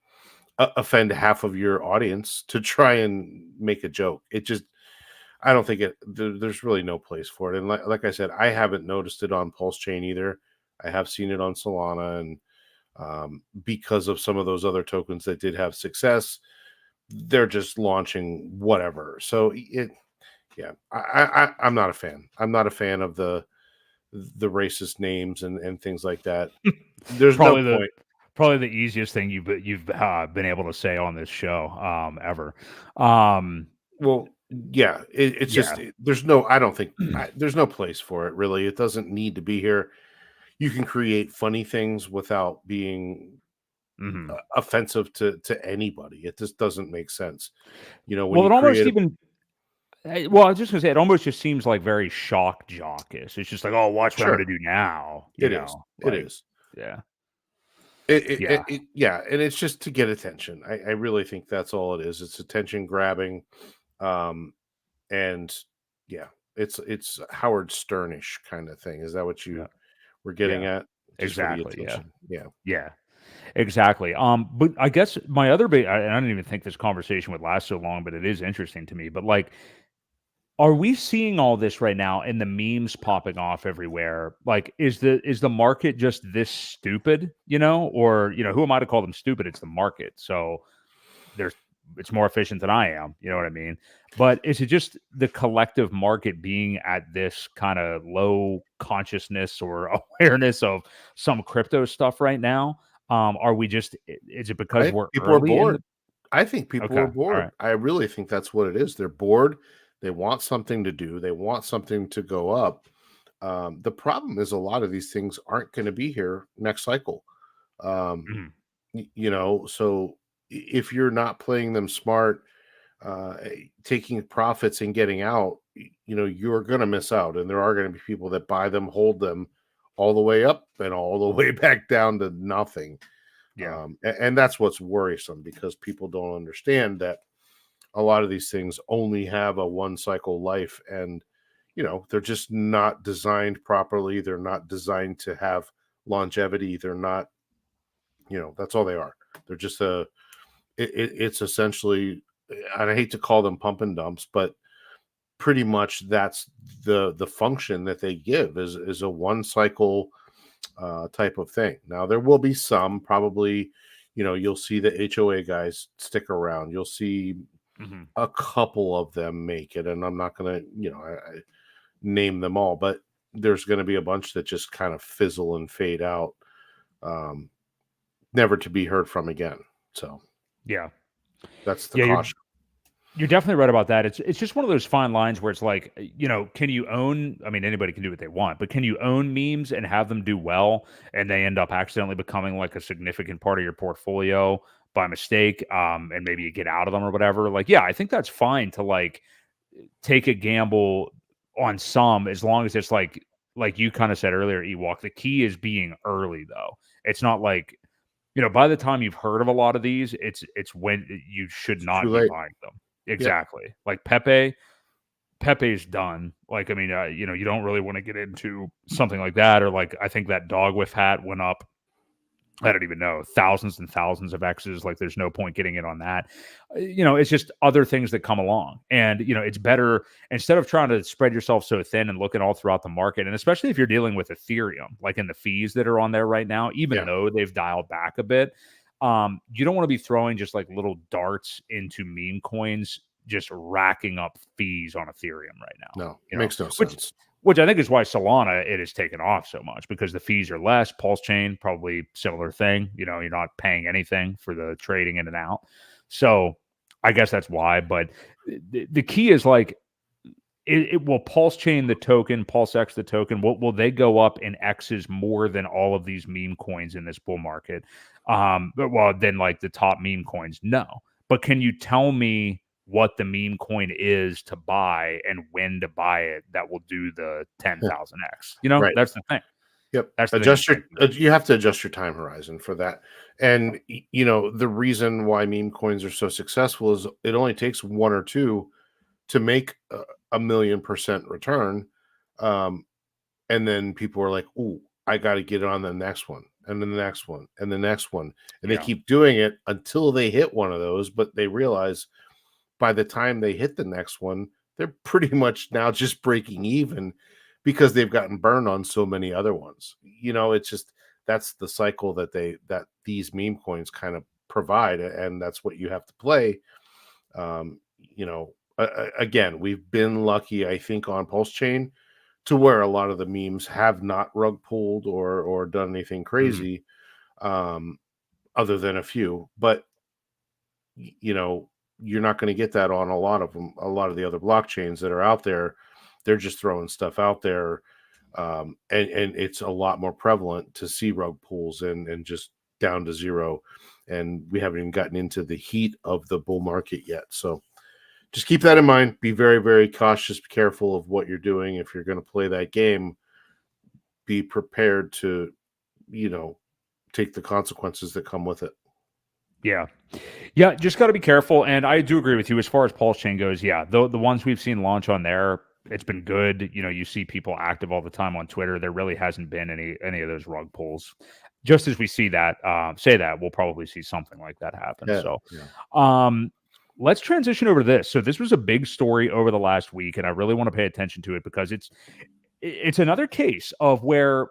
offend half of your audience to try and make a joke. I don't think there's really no place for it. And like I said, I haven't noticed it on PulseChain either. I have seen it on Solana, and because of some of those other tokens that did have success, they're just launching whatever. So I'm not a fan. I'm not a fan of the racist names and things like that. There's probably no point. Probably the easiest thing you've been able to say on this show ever. Well, yeah, it's just there's no. I don't think there's no place for it. Really, it doesn't need to be here. You can create funny things without being offensive to anybody. It just doesn't make sense. When well, you it almost create even. Well, I was just gonna say it almost just seems like very shock jockish. It's just like, oh, watch what I'm gonna do now. It is. Yeah. Yeah, and it's just to get attention. I really think that's all it is. It's attention grabbing, and yeah, it's Howard Sternish kind of thing. Is that what you were getting at? Just exactly. Yeah. Exactly. But I guess my other big, and I didn't even think this conversation would last so long, but it is interesting to me. But like, are we seeing all this right now and the memes popping off everywhere? Like, is the market just this stupid, or, who am I to call them stupid? It's the market. So it's more efficient than I am. You know what I mean? But is it just the collective market being at this kind of low consciousness or awareness of some crypto stuff right now? Are we just, is it because people are bored? I think people are bored. Right. I really think that's what it is. They're bored. They want something to do. They want something to go up. The problem is a lot of these things aren't going to be here next cycle. So if you're not playing them smart, taking profits and getting out, you're going to miss out. And there are going to be people that buy them, hold them all the way up and all the way back down to nothing. Yeah. And that's what's worrisome, because people don't understand that a lot of these things only have a one cycle life, and they're just not designed properly. They're not designed to have longevity. They're not, that's all they are. They're just it's essentially, and I hate to call them pump and dumps, but pretty much that's the function that they give is a one cycle type of thing. Now there will be some, probably, you'll see the HOA guys stick around. You'll see a couple of them make it, and I'm not going to, I name them all, but there's going to be a bunch that just kind of fizzle and fade out, never to be heard from again. So yeah, that's the caution. You're definitely right about that. It's just one of those fine lines where it's like, can you own, I mean, anybody can do what they want, but can you own memes and have them do well, and they end up accidentally becoming like a significant part of your portfolio by mistake, and maybe you get out of them or whatever? Like, yeah, I think that's fine to like take a gamble on some, as long as it's like you kind of said earlier, Ewok, the key is being early, though. It's not like by the time you've heard of a lot of these, it's when you should It's too not be late. buying them. Yep. Exactly. Like Pepe's done. Like, I mean, you don't really want to get into something like that, or like I think that dog with hat went up. I don't even know, thousands and thousands of X's. Like, there's no point getting in on that. It's just other things that come along. And, it's better instead of trying to spread yourself so thin and looking all throughout the market. And especially if you're dealing with Ethereum, like in the fees that are on there right now, even though they've dialed back a bit, you don't want to be throwing just like little darts into meme coins, just racking up fees on Ethereum right now. No, it makes no which sense. which I think is why Solana, it has taken off so much, because the fees are less. PulseChain, probably similar thing. You're not paying anything for the trading in and out. So I guess that's why. But the key is like, it will PulseChain the token, PulseX the token. Will they go up in X's more than all of these meme coins in this bull market? Then like the top meme coins, no. But can you tell me what the meme coin is to buy and when to buy it that will do the 10,000x? Right. That's the thing. Yep. That's you have to adjust your time horizon for that. And the reason why meme coins are so successful is it only takes one or two to make a 1,000,000% return. And then people are like, "Ooh, I got to get on the next one, and then the next one, and the next one." And they keep doing it until they hit one of those, but they realize by the time they hit the next one, they're pretty much now just breaking even because they've gotten burned on so many other ones. It's just, that's the cycle that these meme coins kind of provide, and that's what you have to play. Again, we've been lucky, I think, on PulseChain to where a lot of the memes have not rug pulled or done anything crazy, other than a few. But you're not going to get that on a lot of them. A lot of the other blockchains that are out there, they're just throwing stuff out there, and it's a lot more prevalent to see rug pulls and just down to zero. And we haven't even gotten into the heat of the bull market yet. So just keep that in mind. Be very, very cautious, be careful of what you're doing. If you're going to play that game, be prepared to, take the consequences that come with it. Yeah. Yeah, just got to be careful. And I do agree with you as far as PulseChain goes. Yeah, the ones we've seen launch on there, it's been good. You see people active all the time on Twitter. There really hasn't been any of those rug pulls. Just as we see that, we'll probably see something like that happen. Let's transition over to this. So this was a big story over the last week, and I really want to pay attention to it because it's another case of where,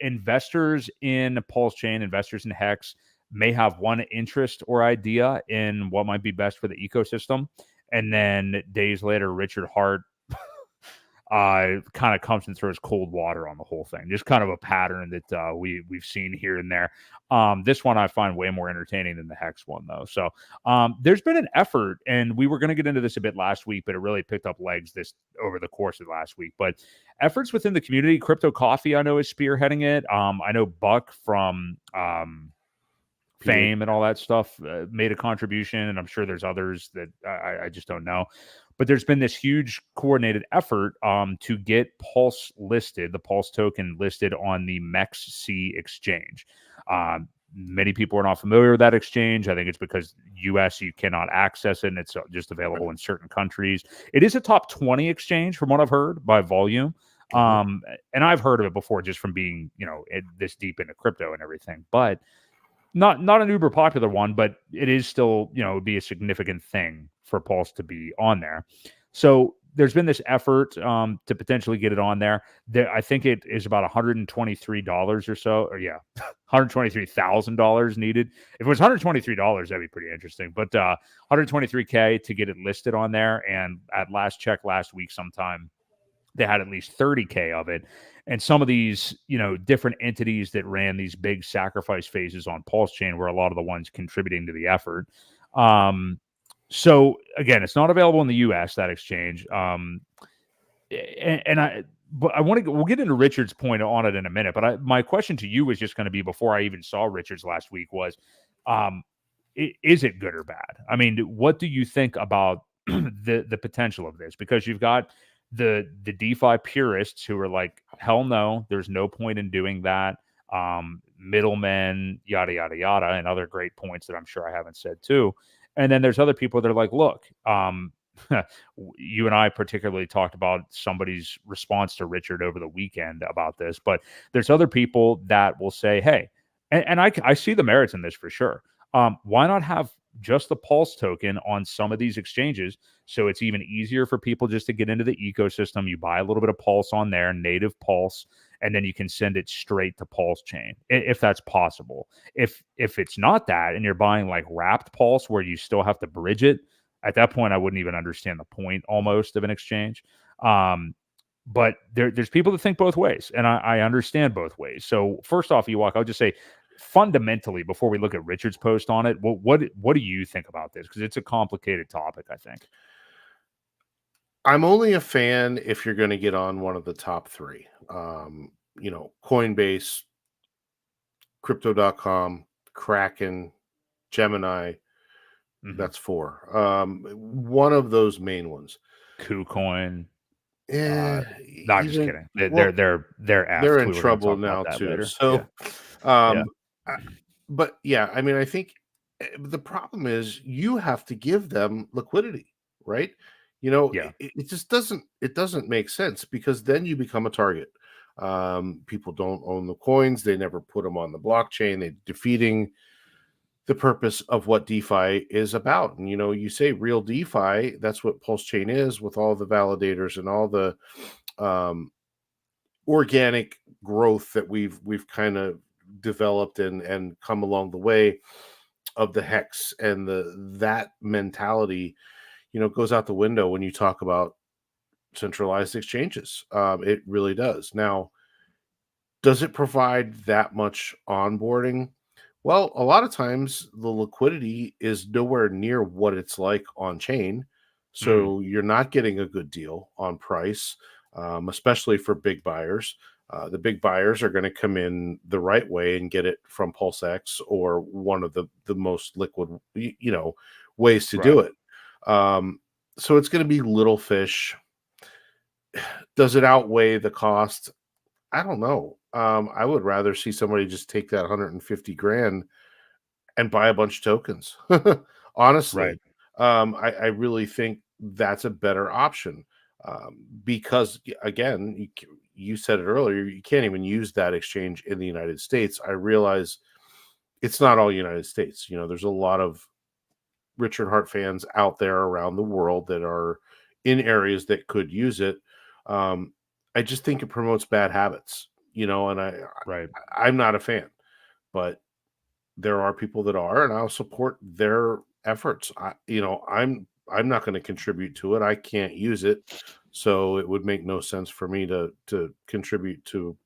investors in PulseChain, investors in Hex may have one interest or idea in what might be best for the ecosystem. And then days later, Richard Hart kind of comes and throws cold water on the whole thing. Just kind of a pattern that we've seen here and there. This one I find way more entertaining than the Hex one, though. So there's been an effort, and we were going to get into this a bit last week, but it really picked up legs over the course of last week. But efforts within the community, Crypto Coffee, I know, is spearheading it. I know Buck from Fame and all that stuff made a contribution, and I'm sure there's others that I just don't know. But there's been this huge coordinated effort to get Pulse listed, the Pulse token listed on the MEXC exchange. Many people are not familiar with that exchange. I think it's because US, you cannot access it, and it's just available in certain countries. It is a top 20 exchange from what I've heard by volume. And I've heard of it before just from being, this deep into crypto and everything. But not an uber popular one, but it is still, it would be a significant thing for Pulse to be on there. So there's been this effort to potentially get it on there. I think it is about $123 or so, or $123,000 needed. If it was $123, that'd be pretty interesting. But $123K to get it listed on there. And at last check last week sometime, they had at least 30K of it. And some of these, different entities that ran these big sacrifice phases on PulseChain were a lot of the ones contributing to the effort. So again, it's not available in the US, that exchange. We'll get into Richard's point on it in a minute. But my question to you was just going to be, before I even saw Richard's last week, was, is it good or bad? I mean, what do you think about the potential of this? Because you've got the DeFi purists who are like, hell no, there's no point in doing that. middlemen, yada yada yada, and other great points that I'm sure I haven't said too. And then there's other people that are like, look, you and I particularly talked about somebody's response to Richard over the weekend about this, but there's other people that will say, hey, and I see the merits in this for sure. Why not have just the Pulse token on some of these exchanges so it's even easier for people just to get into the ecosystem? You buy a little bit of Pulse on there, native Pulse, and then you can send it straight to PulseChain if that's possible. If it's not that, and you're buying like wrapped Pulse where you still have to bridge it, at that point I wouldn't even understand the point almost of an exchange. But there's people that think both ways, and I understand both ways. So first off, Ewok, I'll just say fundamentally before we look at Richard's post on it, what do you think about this? Because it's a complicated topic, I think. I'm only a fan if you're going to get on one of the top three. Coinbase, Crypto.com, Kraken, Gemini. That's four. One of those main ones. Kucoin. Yeah, no, I'm just kidding. They're in trouble now too. Later. So, yeah. But yeah, I mean, I think the problem is you have to give them liquidity, right? It just doesn't make sense, because then you become a target. People don't own the coins. They never put them on the blockchain. They're defeating the purpose of what DeFi is about. And, you say real DeFi, that's what PulseChain is, with all the validators and all the organic growth that we've kind of developed and come along the way of the hex, and that mentality, goes out the window when you talk about centralized exchanges. It really does. Now, does it provide that much onboarding? Well, a lot of times the liquidity is nowhere near what it's like on chain. So you're not getting a good deal on price, especially for big buyers. The big buyers are going to come in the right way and get it from PulseX or one of the most liquid, ways to do it. So it's going to be little fish. Does it outweigh the cost? I don't know. I would rather see somebody just take that 150 grand and buy a bunch of tokens. Honestly, I really think that's a better option, because, again, you said it earlier, you can't even use that exchange in the United States. I realize it's not all United States. There's a lot of Richard Hart fans out there around the world that are in areas that could use it. I just think it promotes bad habits, and I'm not a fan, but there are people that are, and I'll support their efforts. I'm not going to contribute to it. I can't use it, so it would make no sense for me to contribute to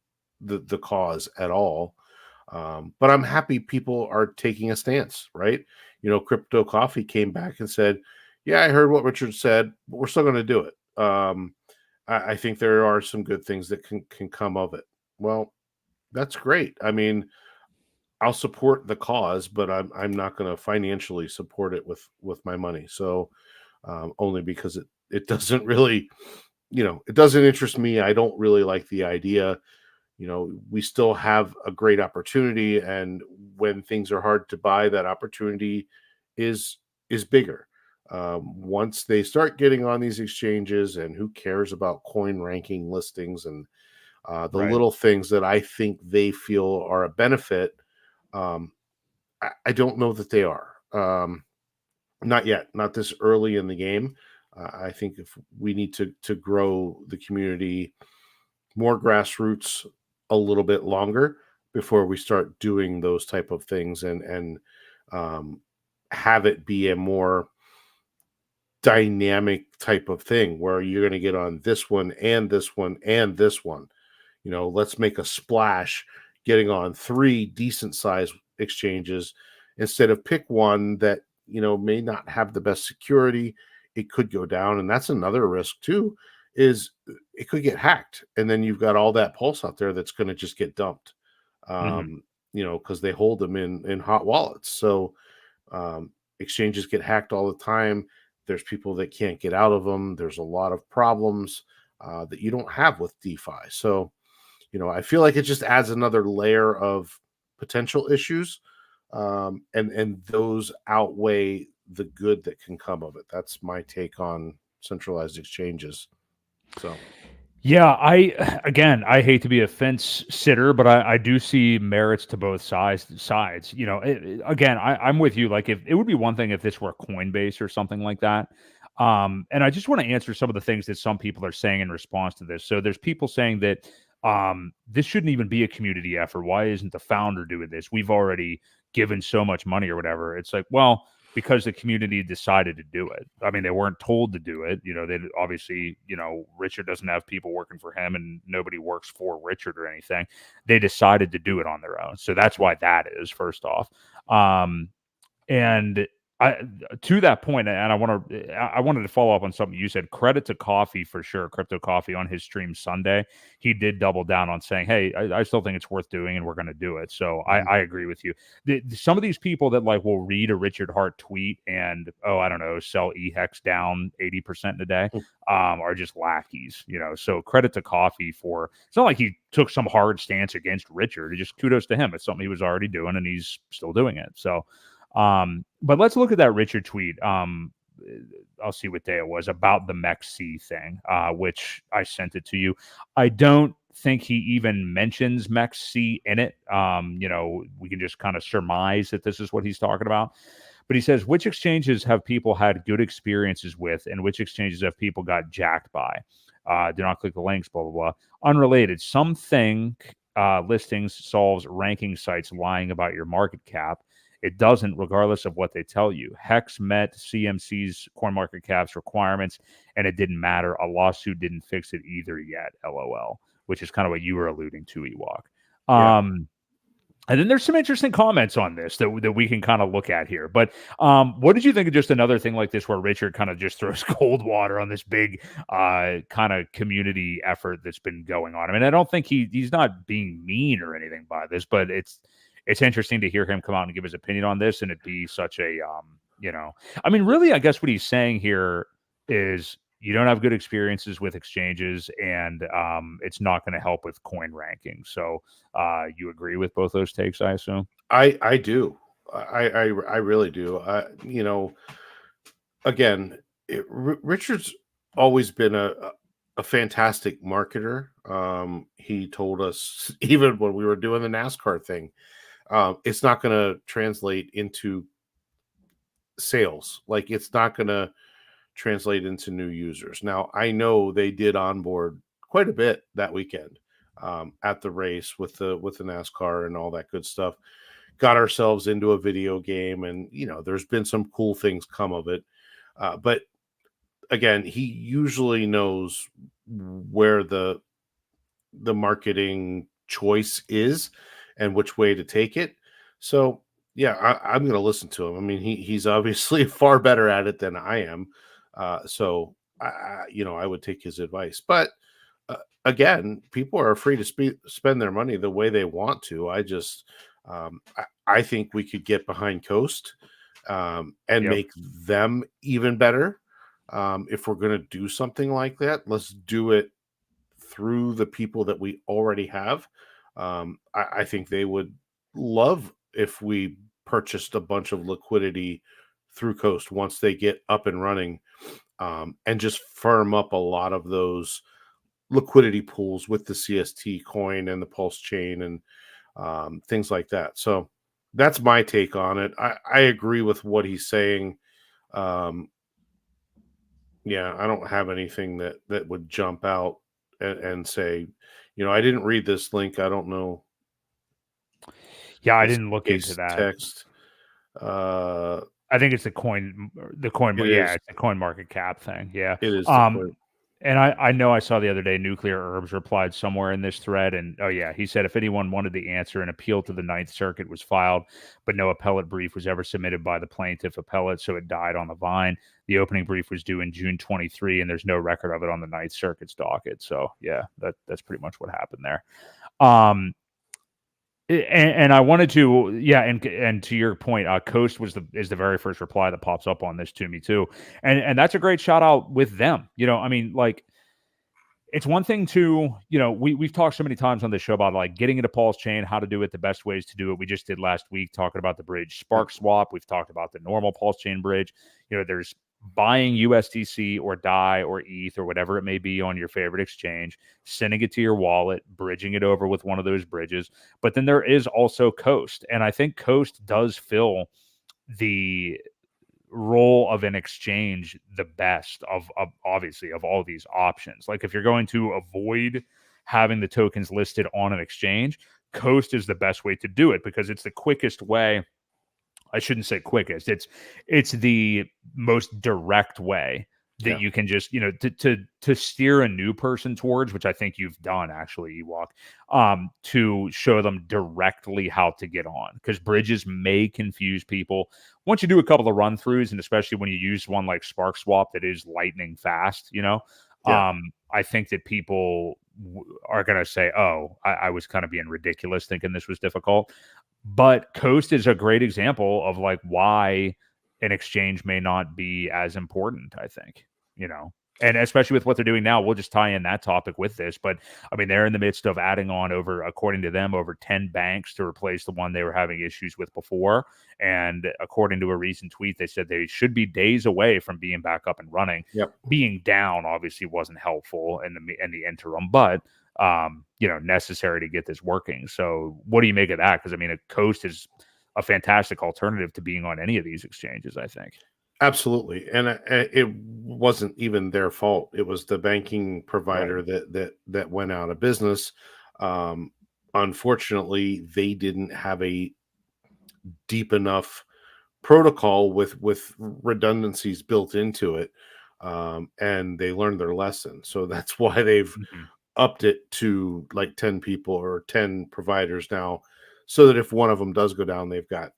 the cause at all. But I'm happy people are taking a stance, right? Crypto Coffee came back and said, yeah, I heard what Richard said, but we're still going to do it. I think there are some good things that can come of it. Well, that's great. I mean, I'll support the cause, but I'm not going to financially support it with my money. So only because it doesn't really, it doesn't interest me. I don't really like the idea. We still have a great opportunity, and when things are hard to buy, that opportunity is bigger. Once they start getting on these exchanges, and who cares about coin ranking listings and the little things that I think they feel are a benefit, I don't know that they are. Not yet, not this early in the game. I think if we need to grow the community more grassroots a little bit longer before we start doing those type of things, and have it be a more dynamic type of thing where you're going to get on this one and this one and this one. Let's make a splash getting on 3 decent sized exchanges instead of pick one that may not have the best security. It could go down, and that's another risk too, is it could get hacked, and then you've got all that pulse out there that's going to just get dumped, because they hold them in hot wallets. So exchanges get hacked all the time. There's people that can't get out of them. There's a lot of problems that you don't have with DeFi. So I feel like it just adds another layer of potential issues, and those outweigh the good that can come of it. That's my take on centralized exchanges. So Yeah, I hate to be a fence sitter, but I do see merits to both sides. Again, I'm with you. Like, if it would be one thing if this were Coinbase or something like that. And I just want to answer some of the things that some people are saying in response to this. So there's people saying that this shouldn't even be a community effort. Why isn't the founder doing this? We've already given so much money or whatever. It's like, well, because the community decided to do it. I mean, they weren't told to do it. They obviously, Richard doesn't have people working for him and nobody works for Richard or anything. They decided to do it on their own. So that's why that is, first off. And I, to that point, and I wanted to follow up on something you said. Credit to Coffee for sure, Crypto Coffee on his stream Sunday. He did double down on saying, "Hey, I still think it's worth doing, and we're going to do it." So I agree with you. Some of these people that like will read a Richard Hart tweet and I don't know, sell EHEX down 80% in a day, are just lackeys. So credit to Coffee for. It's not like he took some hard stance against Richard. It just kudos to him. It's something he was already doing, and he's still doing it. So. But let's look at that Richard tweet. I'll see what day it was about the MEXC thing, which I sent it to you. I don't think he even mentions MEXC in it. We can just kind of surmise that this is what he's talking about. But he says, which exchanges have people had good experiences with, and which exchanges have people got jacked by? Do not click the links, blah, blah, blah. Unrelated. Something listings solves ranking sites lying about your market cap. It doesn't, regardless of what they tell you. Hex met CMC's CoinMarketCap's requirements, and it didn't matter. A lawsuit didn't fix it either yet, LOL, which is kind of what you were alluding to, Ewok. And then there's some interesting comments on this that we can kind of look at here. But what did you think of just another thing like this where Richard kind of just throws cold water on this big kind of community effort that's been going on? I mean, I don't think he's not being mean or anything by this, but it's interesting to hear him come out and give his opinion on this, and it be such a, I mean, really, I guess what he's saying here is you don't have good experiences with exchanges, and it's not going to help with coin ranking. So you agree with both those takes, I assume? I do. I really do. Again, Richard's always been a fantastic marketer. He told us even when we were doing the NASCAR thing, it's not going to translate into sales. Like, it's not going to translate into new users. Now, I know they did onboard quite a bit that weekend at the race with the NASCAR and all that good stuff. Got ourselves into a video game, and there's been some cool things come of it. But again, he usually knows where the marketing choice is and which way to take it. So yeah, I'm going to listen to him. I mean, he's obviously far better at it than I am. So I would take his advice. But again, people are free to spend their money the way they want to. I think we could get behind Coast and make them even better. If we're going to do something like that, let's do it through the people that we already have. I think they would love if we purchased a bunch of liquidity through Coast once they get up and running, and just firm up a lot of those liquidity pools with the CST coin and the PulseChain and things like that. So that's my take on it. I agree with what he's saying. I don't have anything that would jump out and say, I didn't read this link. I don't know. Yeah, I didn't look into that. Text. I think it's the coin. Yeah, it's the coin market cap thing. Yeah, it is. And I know I saw the other day Nuclear Herbs replied somewhere in this thread, and he said if anyone wanted the answer, an appeal to the Ninth Circuit was filed, but no appellate brief was ever submitted by the plaintiff appellate, so it died on the vine. The opening brief was due in June 23, and there's no record of it on the Ninth Circuit's docket. So yeah, that's pretty much what happened there. And I wanted to, and to your point, Coast is the very first reply that pops up on this to me too, and that's a great shout out with them. I mean, like, it's one thing to, we've talked so many times on this show about like getting into PulseChain, how to do it, the best ways to do it. We just did last week talking about the bridge Spark Swap. We've talked about the normal PulseChain bridge. There's buying USDC or DAI or ETH or whatever it may be on your favorite exchange, sending it to your wallet, bridging it over with one of those bridges. But then there is also Coast. And I think Coast does fill the role of an exchange the best of obviously of all these options. Like if you're going to avoid having the tokens listed on an exchange, Coast is the best way to do it because it's the quickest way. I shouldn't say quickest. It's the most direct way that you can just, to steer a new person towards, which I think you've done actually, Ewok, to show them directly how to get on, because bridges may confuse people. Once you do a couple of run throughs, and especially when you use one like Spark Swap that is lightning fast, I think that people are going to say, oh, I was kind of being ridiculous thinking this was difficult. But Coast is a great example of like why an exchange may not be as important, I think, and especially with what they're doing now. We'll just tie in that topic with this. But I mean, they're in the midst of adding on according to them, over 10 banks to replace the one they were having issues with before. And according to a recent tweet, they said they should be days away from being back up and running. Being down obviously wasn't helpful in the interim, but necessary to get this working. So what do you make of that? Because I mean, a Coast is a fantastic alternative to being on any of these exchanges, I think. Absolutely. And it wasn't even their fault. It was the banking provider that went out of business. Unfortunately, they didn't have a deep enough protocol with redundancies built into it. And they learned their lesson. So that's why they've upped it to like 10 people or 10 providers now, so that if one of them does go down, they've got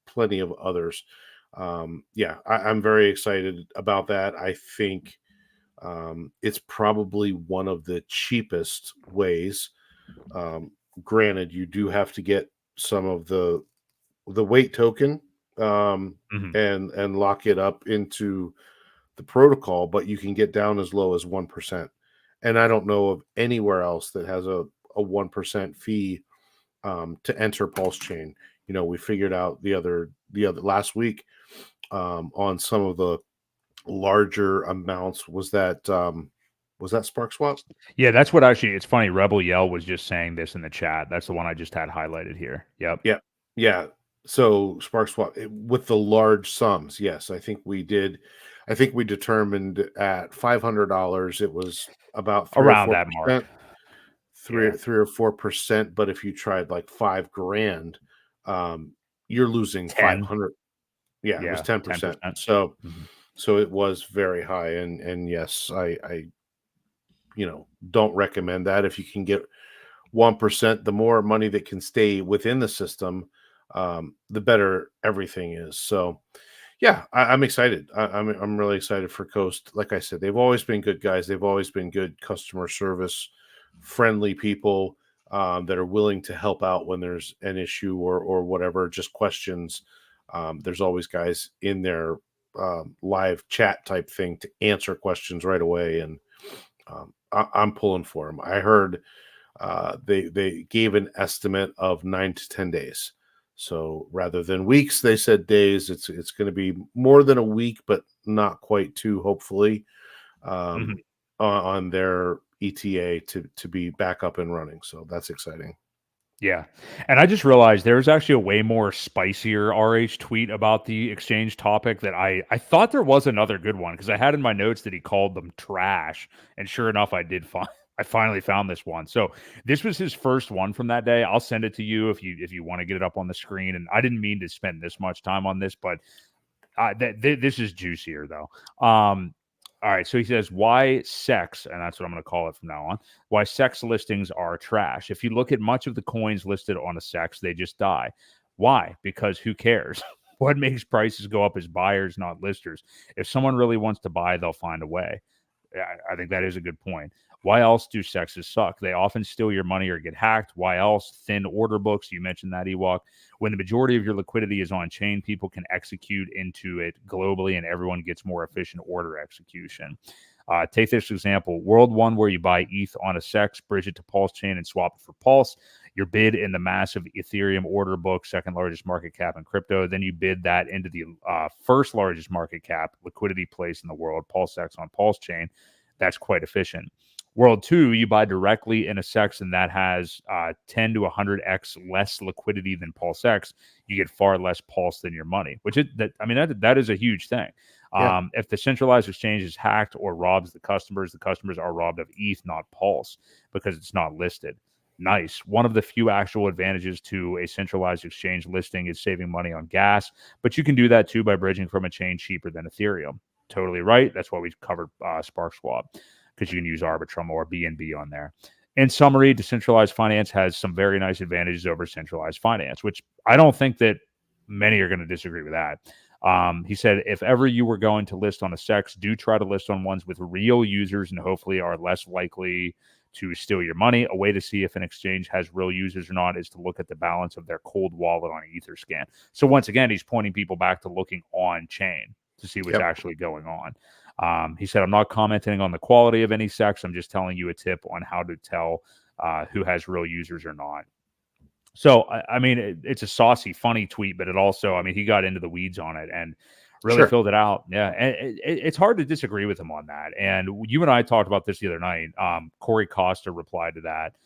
plenty of others. I'm very excited about that. I think it's probably one of the cheapest ways. Granted, you do have to get some of the weight token and lock it up into the protocol, but you can get down as low as 1%. And I don't know of anywhere else that has a 1% fee to enter PulseChain. We figured out the other last week on some of the larger amounts. Was that Spark Swap? Yeah, that's what actually, it's funny. Rebel Yell was just saying this in the chat. That's the one I just had highlighted here. Yep. Yeah. So Spark Swap with the large sums. Yes, I think we determined at $500 it was about around that mark. 3 or 4%. But if you tried like $5,000, you're losing 500. Yeah, it was 10%. So it was very high. And yes, I don't recommend that. If you can get 1%, the more money that can stay within the system, the better everything is. So yeah, I'm excited. I'm really excited for Coast. Like I said, they've always been good guys. They've always been good customer service, friendly people that are willing to help out when there's an issue or whatever, just questions. There's always guys in their live chat type thing to answer questions right away. And I'm pulling for them. I heard they gave an estimate of 9 to 10 days. So rather than weeks, they said days. It's going to be more than a week, but not quite 2, hopefully, on their ETA to be back up and running. So that's exciting. Yeah. And I just realized there's actually a way more spicier RH tweet about the exchange topic that I thought there was another good one, because I had in my notes that he called them trash. And sure enough, I finally found this one. So this was his first one from that day. I'll send it to you if you want to get it up on the screen. And I didn't mean to spend this much time on this, but this is juicier though. All right, so he says, why sex, and that's what I'm going to call it from now on, why sex listings are trash. If you look at much of the coins listed on a sex, they just die. Why? Because who cares? What makes prices go up is buyers, not listers. If someone really wants to buy, they'll find a way. I think that is a good point. Why else do sexes suck? They often steal your money or get hacked. Why else? Thin order books. You mentioned that, Ewok. When the majority of your liquidity is on chain, people can execute into it globally and everyone gets more efficient order execution. Take this example: World One, where you buy ETH on a SEX, bridge it to PulseChain, and swap it for Pulse. Your bid in the massive Ethereum order book, second largest market cap in crypto. Then you bid that into the first largest market cap liquidity place in the world, PulseX on PulseChain. That's quite efficient. World 2, you buy directly in a SEX, and that has 10 to 100x less liquidity than PulseX. You get far less Pulse than your money, which that is a huge thing. Yeah. If the centralized exchange is hacked or robs the customers are robbed of ETH, not Pulse, because it's not listed. Nice. One of the few actual advantages to a centralized exchange listing is saving money on gas, but you can do that too by bridging from a chain cheaper than Ethereum. Totally right. That's why we covered SparkSwap, because you can use Arbitrum or BNB on there. In summary, decentralized finance has some very nice advantages over centralized finance, which I don't think that many are going to disagree with that. He said, if ever you were going to list on a SEX, do try to list on ones with real users and hopefully are less likely to steal your money. A way to see if an exchange has real users or not is to look at the balance of their cold wallet on Etherscan. So once again, he's pointing people back to looking on chain to see what's actually going on. He said, I'm not commenting on the quality of any SEX. I'm just telling you a tip on how to tell who has real users or not. So, it's a saucy, funny tweet, but it also, he got into the weeds on it and really filled it out. Yeah. And it's hard to disagree with him on that. And you and I talked about this the other night. Corey Costa replied to that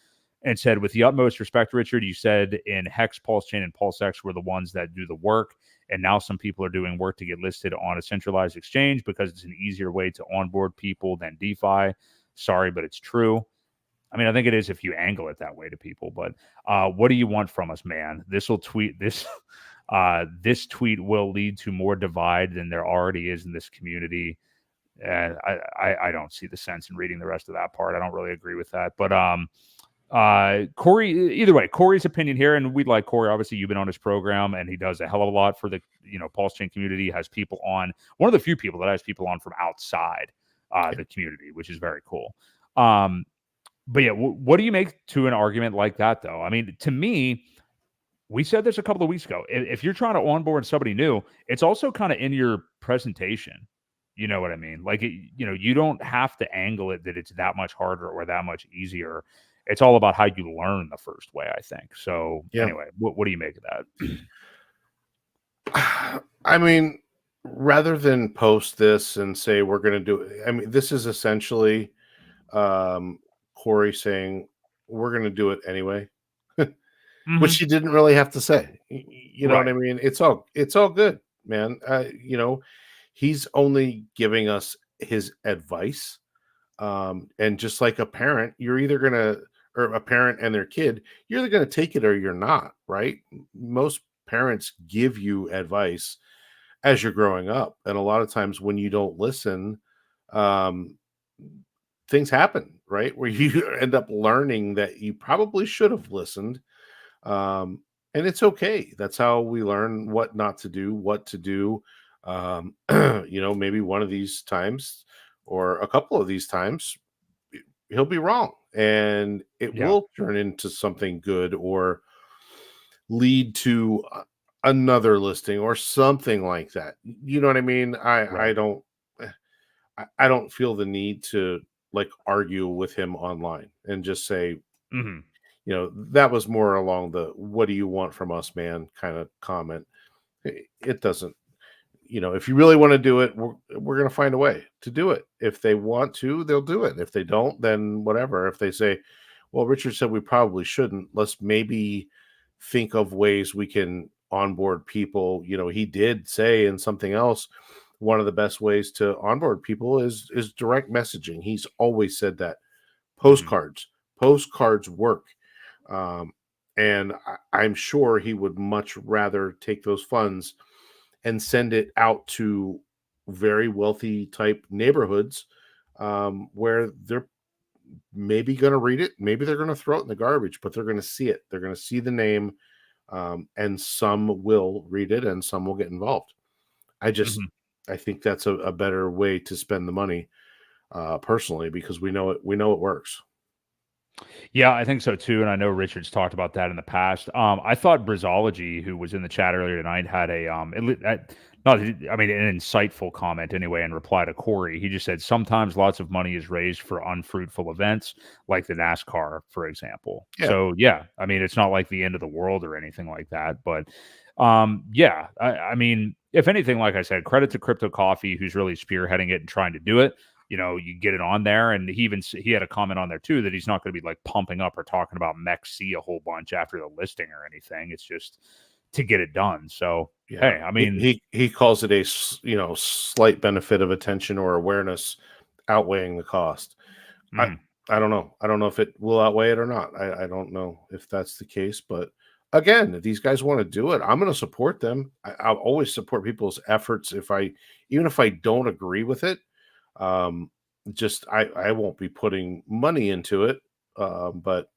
and said, with the utmost respect, Richard, you said in Hex, PulseChain, and PulseX were the ones that do the work. And now some people are doing work to get listed on a centralized exchange because it's an easier way to onboard people than DeFi. Sorry, but it's true. I think it is if you angle it that way to people. But what do you want from us, man? This tweet will lead to more divide than there already is in this community. And I don't see the sense in reading the rest of that part. I don't really agree with that. But Corey, either way, Corey's opinion here, and we'd like Corey. Obviously, you've been on his program, and he does a hell of a lot for the PulseChain community. He has people on, one of the few people that has people on from outside the community, which is very cool. But yeah, what do you make to an argument like that, though? To me, we said this a couple of weeks ago. If you're trying to onboard somebody new, it's also kind of in your presentation. You know what I mean? Like, you don't have to angle it that it's that much harder or that much easier. It's all about how you learn the first way, I think. So anyway, what do you make of that? Rather than post this and say we're going to do it, this is essentially Corey saying we're going to do it anyway, which he didn't really have to say. You know what I mean? It's all good, man. He's only giving us his advice. And just like a parent, you're either going to, or a parent and their kid, you're either going to take it or you're not, right? Most parents give you advice as you're growing up. And a lot of times when you don't listen, things happen, right? Where you end up learning that you probably should have listened. And it's okay. That's how we learn what not to do, what to do. Maybe one of these times or a couple of these times, he'll be wrong and it will turn into something good or lead to another listing or something like that. You know what I mean? I don't feel the need to argue with him online and just say, that was more along the, what do you want from us, man, kind of comment. It doesn't, if you really want to do it, we're going to find a way to do it. If they want to, they'll do it. If they don't, then whatever. If they say, well, Richard said we probably shouldn't, let's maybe think of ways we can onboard people. He did say in something else, one of the best ways to onboard people is direct messaging. He's always said that. Postcards work. And I'm sure he would much rather take those funds and send it out to very wealthy type neighborhoods where they're maybe going to read it. Maybe they're going to throw it in the garbage, but they're going to see it. They're going to see the name, and some will read it and some will get involved. I think that's a better way to spend the money personally, because we know it works. Yeah, I think so too. And I know Richard's talked about that in the past. I thought Brizology, who was in the chat earlier tonight, had a not, I mean, an insightful comment anyway in reply to Corey. He just said, sometimes lots of money is raised for unfruitful events like the NASCAR, for example. Yeah, So, yeah, I mean, it's not like the end of the world or anything like that. But yeah, I mean, if anything, like I said, credit to Crypto Coffee, who's really spearheading it and trying to do it. You know, you get it on there, and he had a comment on there too that he's not going to be like pumping up or talking about MEXC a whole bunch after the listing or anything. It's just to get it done. So, yeah. hey, I mean, He calls it a slight benefit of attention or awareness outweighing the cost. I mhm, I don't know. I don't know if it will outweigh it or not. I don't know if that's the case, but again, if these guys want to do it, I'm going to support them. I'll always support people's efforts even if I don't agree with it. Um, just I won't be putting money into it. But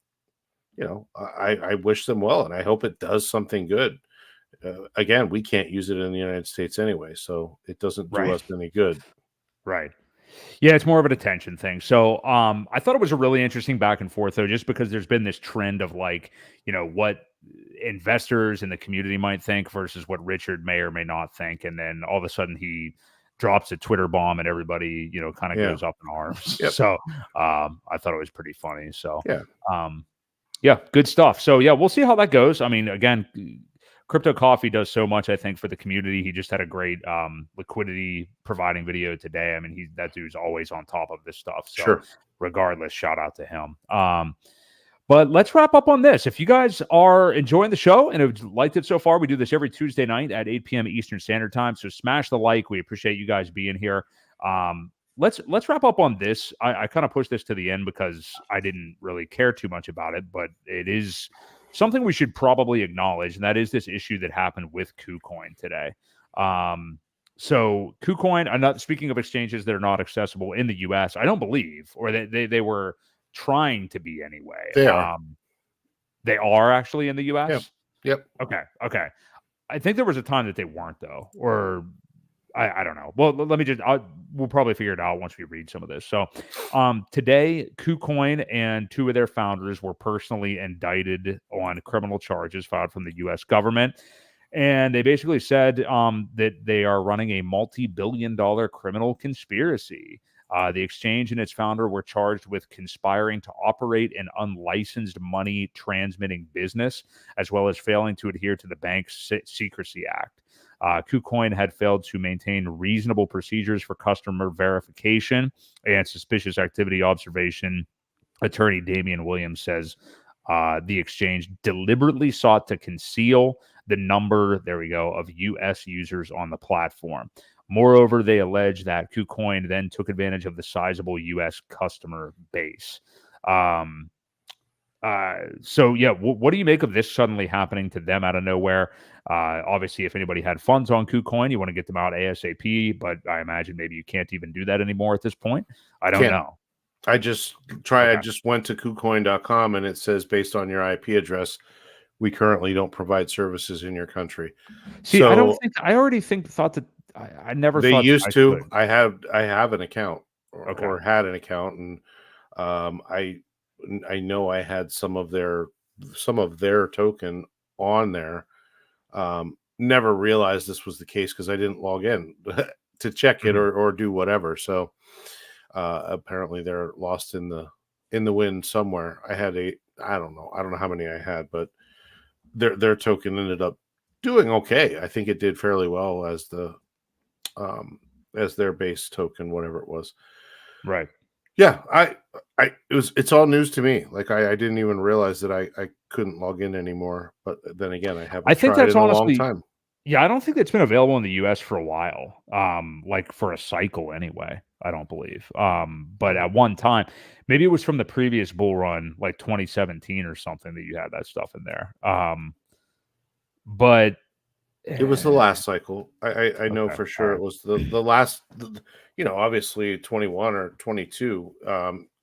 I wish them well, and I hope it does something good. Again, we can't use it in the United States anyway, so it doesn't do right, us any good. right. Yeah, it's more of an attention thing. So, I thought it was a really interesting back and forth though, just because there's been this trend of like, what investors in the community might think versus what Richard may or may not think, and then all of a sudden he drops a Twitter bomb and everybody, kind of Yeah. goes up in arms. Yep. So, I thought it was pretty funny. So, Yeah. um, yeah, good stuff. So yeah, we'll see how that goes. I mean, again, Crypto Coffee does so much, I think, for the community. He just had a great liquidity providing video today. I mean, that dude's always on top of this stuff. So Sure. regardless, shout out to him. But let's wrap up on this. If you guys are enjoying the show and have liked it so far, we do this every Tuesday night at 8 p.m. Eastern Standard Time. So smash the like. We appreciate you guys being here. Let's wrap up on this. I kind of pushed this to the end because I didn't really care too much about it, but it is something we should probably acknowledge, and that is this issue that happened with Kucoin today. So Kucoin, I'm not speaking of exchanges that are not accessible in the US, I don't believe, or they were trying to be anyway. They are. They are actually in the Yep. US. Yep. Okay. I think there was a time that they weren't though, or I don't know. Well, let me just. We'll probably figure it out once we read some of this. So, today, KuCoin and two of their founders were personally indicted on criminal charges filed from the U.S. government, and they basically said that they are running a multi-billion-dollar criminal conspiracy. The exchange and its founder were charged with conspiring to operate an unlicensed money transmitting business, as well as failing to adhere to the Bank's Secrecy Act. KuCoin had failed to maintain reasonable procedures for customer verification and suspicious activity observation. Attorney Damian Williams says the exchange deliberately sought to conceal the number, there we go, of U.S. users on the platform. Moreover, they allege that KuCoin then took advantage of the sizable U.S. customer base. So yeah, what do you make of this suddenly happening to them out of nowhere? Obviously, if anybody had funds on KuCoin, you want to get them out ASAP, but I imagine maybe you can't even do that anymore at this point. I don't Can't. know. I just Okay. went to KuCoin.com and it says based on your IP address, we currently don't provide services in your country. See, So I already thought that I never they thought that used I to. could. I have an account Okay. or had an account, and I know I had some of their token on there. Never realized this was the case because I didn't log in to check it Mhm. or do whatever. So apparently they're lost in the wind somewhere. I don't know how many I had, but their token ended up doing okay. I think it did fairly well um as their base token, whatever it was. Right. Yeah, it's all news to me. Like I didn't even realize that I couldn't log in anymore. But then again, I I haven't think tried that's in a long honestly, time. yeah, I don't think it's been available in the US for a while. Like for a cycle anyway, I don't believe. But at one time, maybe it was from the previous bull run, like 2017 or something that you had that stuff in there. But It was the last cycle. I know okay, for all sure it right, was the last. Obviously 21 or 22.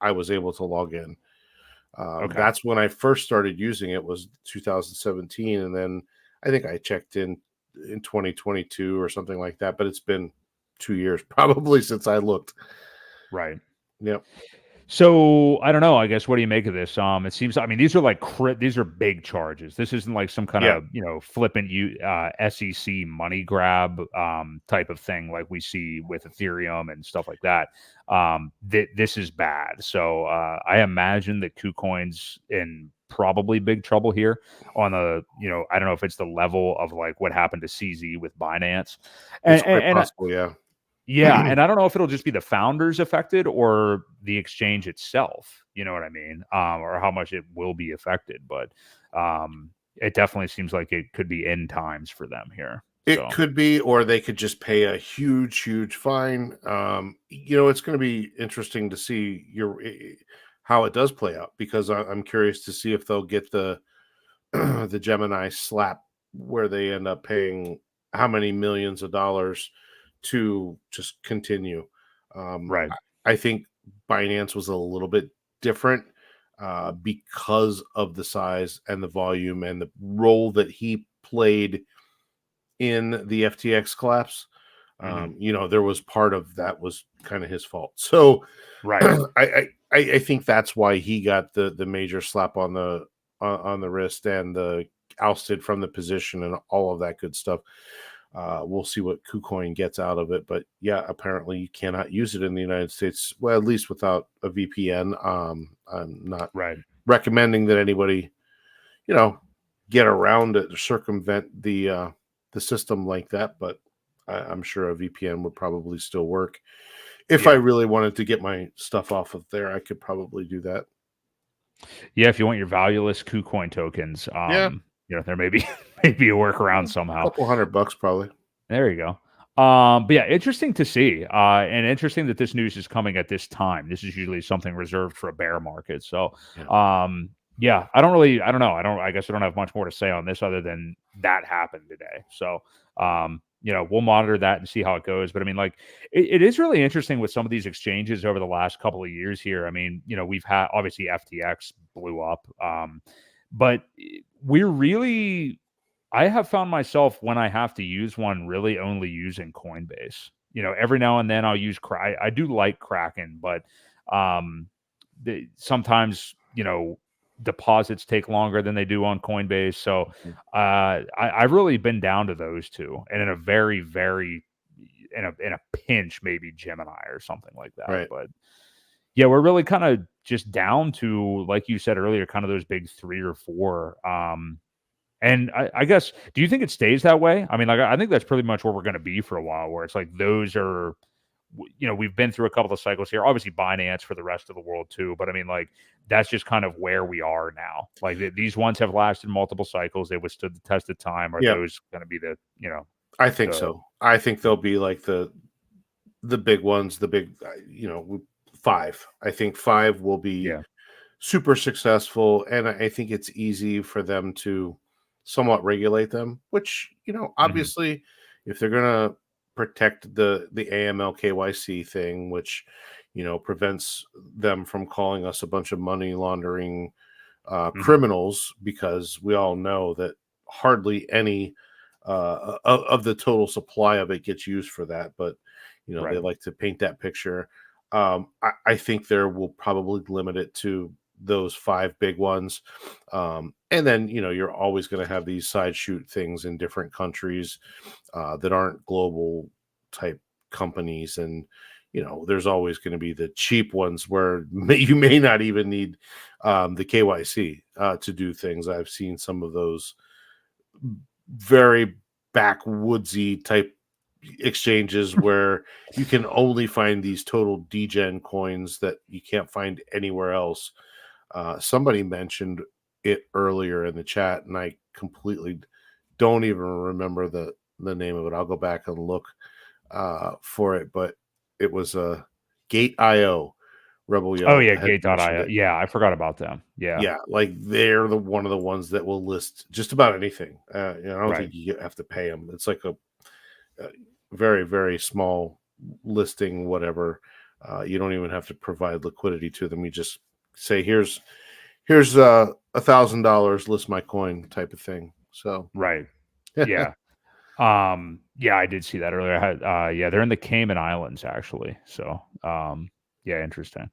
I was able to log in. okay, That's when I first started using it was 2017, and then I think I checked in 2022 or something like that. But it's been 2 years probably since I looked. right. Yep. So I don't know. I guess what do you make of this? It seems. I mean, these are like these are big charges. This isn't like some kind Yeah, of flippant SEC money grab type of thing like we see with Ethereum and stuff like that. This is bad. So I imagine that KuCoin's in probably big trouble here on the I don't know if it's the level of like what happened to CZ with Binance, it's and quite and, possible. Yeah. yeah, and I don't know if it'll just be the founders affected or the exchange itself, you know what I mean? Or how much it will be affected, but it definitely seems like it could be end times for them here. It So, could be, or they could just pay a huge, huge fine. It's going to be interesting to see how it does play out, because I'm curious to see if they'll get the the Gemini slap where they end up paying how many millions of dollars to just continue. right. I think Binance was a little bit different because of the size and the volume and the role that he played in the FTX collapse. Hmm. There was part of that was kind of his fault. So Right. I think that's why he got the major slap on the wrist and the ousted from the position and all of that good stuff. We'll see what KuCoin gets out of it, but yeah, apparently you cannot use it in the United States. Well, at least without a VPN. I'm not Right. recommending that anybody, you know, get around it or circumvent the system like that, but I'm sure a VPN would probably still work. If I Yeah. really wanted to get my stuff off of there, I could probably do that. Yeah. If you want your valueless KuCoin tokens, Yeah, there may be maybe a workaround a somehow. couple $100 probably. There you go. But yeah, interesting to see, and interesting that this news is coming at this time. This is usually something reserved for a bear market. So, Yeah. yeah, I don't know. I guess I don't have much more to say on this other than that happened today. So, we'll monitor that and see how it goes. But I mean, like, it is really interesting with some of these exchanges over the last couple of years here. I mean, we've had obviously FTX blew up, but we're really I have found myself when I have to use one really only using Coinbase. Every now and then I'll use I do like Kraken, but um sometimes, deposits take longer than they do on Coinbase. So Mhm. I've really been down to those two. And in a very, very in a pinch, maybe Gemini or something like that. Right. But yeah, we're really kind of just down to, like you said earlier, kind of those big three or four. And I guess, do you think it stays that way? I mean, like, I think that's pretty much where we're going to be for a while, where it's like those are, we've been through a couple of cycles here. Obviously, Binance for the rest of the world too, but I mean, like, that's just kind of where we are now. Like, these ones have lasted multiple cycles; they withstood the test of time. Are Yeah, those going to be the, I think the so. I think they'll be like the big ones, the big, five. I think five will be yeah, super successful, and I think it's easy for them to somewhat regulate them. Which hmm, obviously, if they're gonna protect the AML KYC thing, which prevents them from calling us a bunch of money laundering hmm, criminals, because we all know that hardly any of the total supply of it gets used for that. But they right, like to paint that picture. I think there will probably limit it to those five big ones, and then you're always going to have these side shoot things in different countries that aren't global type companies, and there's always going to be the cheap ones where you may not even need the KYC to do things. I've seen some of those very backwoodsy type exchanges where you can only find these total degen coins that you can't find anywhere else. Somebody mentioned it earlier in the chat, and I completely don't even remember the name of it. I'll go back and look for it, but it was a Gate.io. Rebel oh Yell yeah, had mentioned Gate.io. it. Yeah, I forgot about them. Yeah, Yeah, like they're the one of the ones that will list just about anything. I don't right. think you have to pay them. It's like a very very small listing, whatever. You don't even have to provide liquidity to them. You just say here's $1,000, list my coin type of thing. So Right. Yeah. Yeah, I did see that earlier. Yeah, they're in the Cayman Islands actually. So, Yeah, interesting.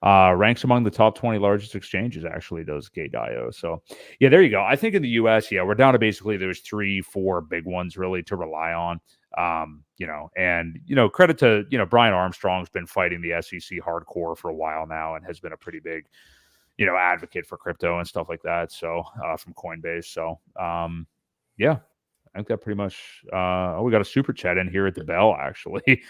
Ranks among the top 20 largest exchanges, actually, does Gate.io. So, yeah, there you go. I think in the US, yeah, we're down to basically there's 3, 4 big ones really to rely on. And credit to, Brian Armstrong's been fighting the SEC hardcore for a while now and has been a pretty big, advocate for crypto and stuff like that. So, from Coinbase. So, yeah, I think that pretty much. We got a super chat in here at the bell, actually,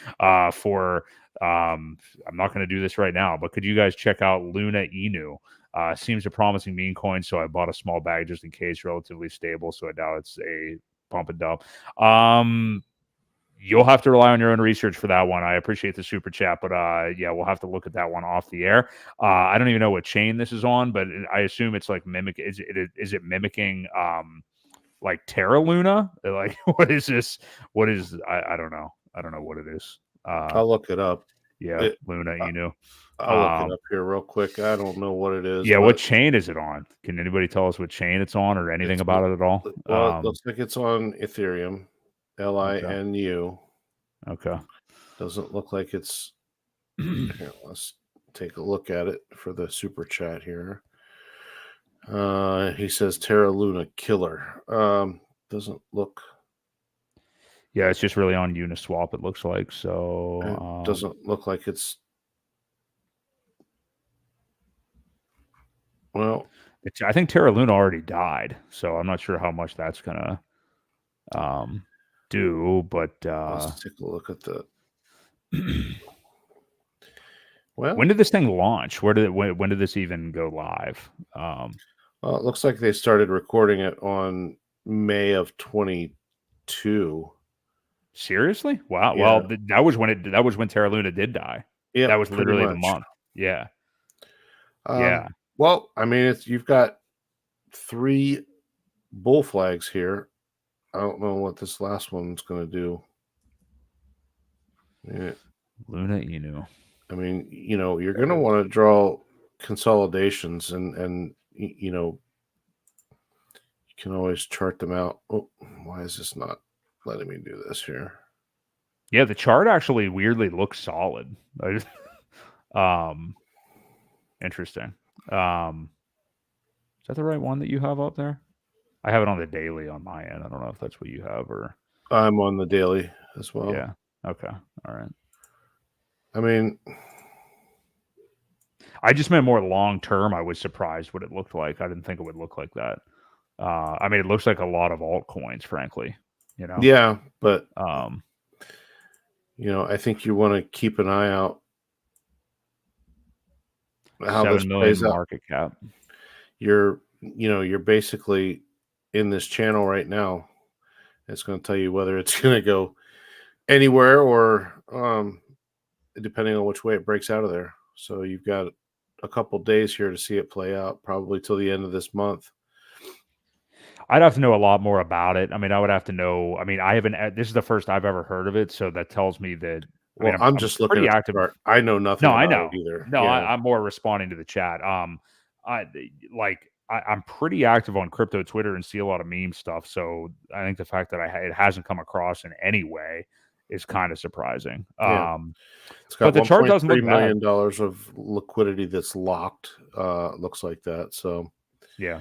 for. I'm not going to do this right now, but could you guys check out Luna Inu? Seems a promising meme coin, so I bought a small bag just in case. Relatively stable, so I doubt it's a pump and dump. You'll have to rely on your own research for that one. I appreciate the super chat, but yeah, we'll have to look at that one off the air. I don't even know what chain this is on, but I assume it's like mimic. Is it mimicking like Terra Luna? Like, what is this? What is I don't know. I don't know what it is. I'll look it up. Yeah, Luna Inu. I'll look it up here real quick. I don't know what it is. Yeah, what chain is it on? Can anybody tell us what chain it's on or anything about it at all? Well, it looks like it's on Ethereum, LINU. Okay. Doesn't look like it's. Here, let's take a look at it for the super chat here. He says Terra Luna Killer. Doesn't look. Yeah, it's just really on Uniswap, it looks like. So it doesn't look like it's. Well, I think Terra Luna already died, so I'm not sure how much that's gonna do. But let's take a look at the. Well, when did this thing launch? When did this even go live? Well, it looks like they started recording it on May of 22. Seriously? Wow. Yeah. Well, that was when Terra Luna did die. Yeah, that was literally the month. Yeah. Yeah. Well, I mean, you've got 3 bull flags here. I don't know what this last one's going to do. Yeah. Luna Inu. I mean, you're going to want to draw consolidations and you can always chart them out. Oh, why is this not letting me do this here? Yeah, the chart actually weirdly looks solid. Interesting. Is that the right one that you have up there? I have it on the daily on my end. I don't know if that's what you have or. I'm on the daily as well. Yeah. Okay. All right. I mean, I just meant more long term. I was surprised what it looked like. I didn't think it would look like that. I mean, it looks like a lot of altcoins, frankly. Yeah, but I think you want to keep an eye out how this plays out. Market cap. You're basically in this channel right now. It's going to tell you whether it's going to go anywhere or depending on which way it breaks out of there. So you've got a couple days here to see it play out, probably till the end of this month. I'd have to know a lot more about it. I mean, I would have to know. I mean, I haven't. This is the first I've ever heard of it, so that tells me that. Well, I'm just looking at active. I know nothing. No, I know either. No, yeah. I'm more responding to the chat. I'm pretty active on crypto Twitter and see a lot of meme stuff. So I think the fact that it hasn't come across in any way is kind of surprising. Yeah. It's got but the chart doesn't look $1.3 million of liquidity that's locked. Looks like that. So yeah.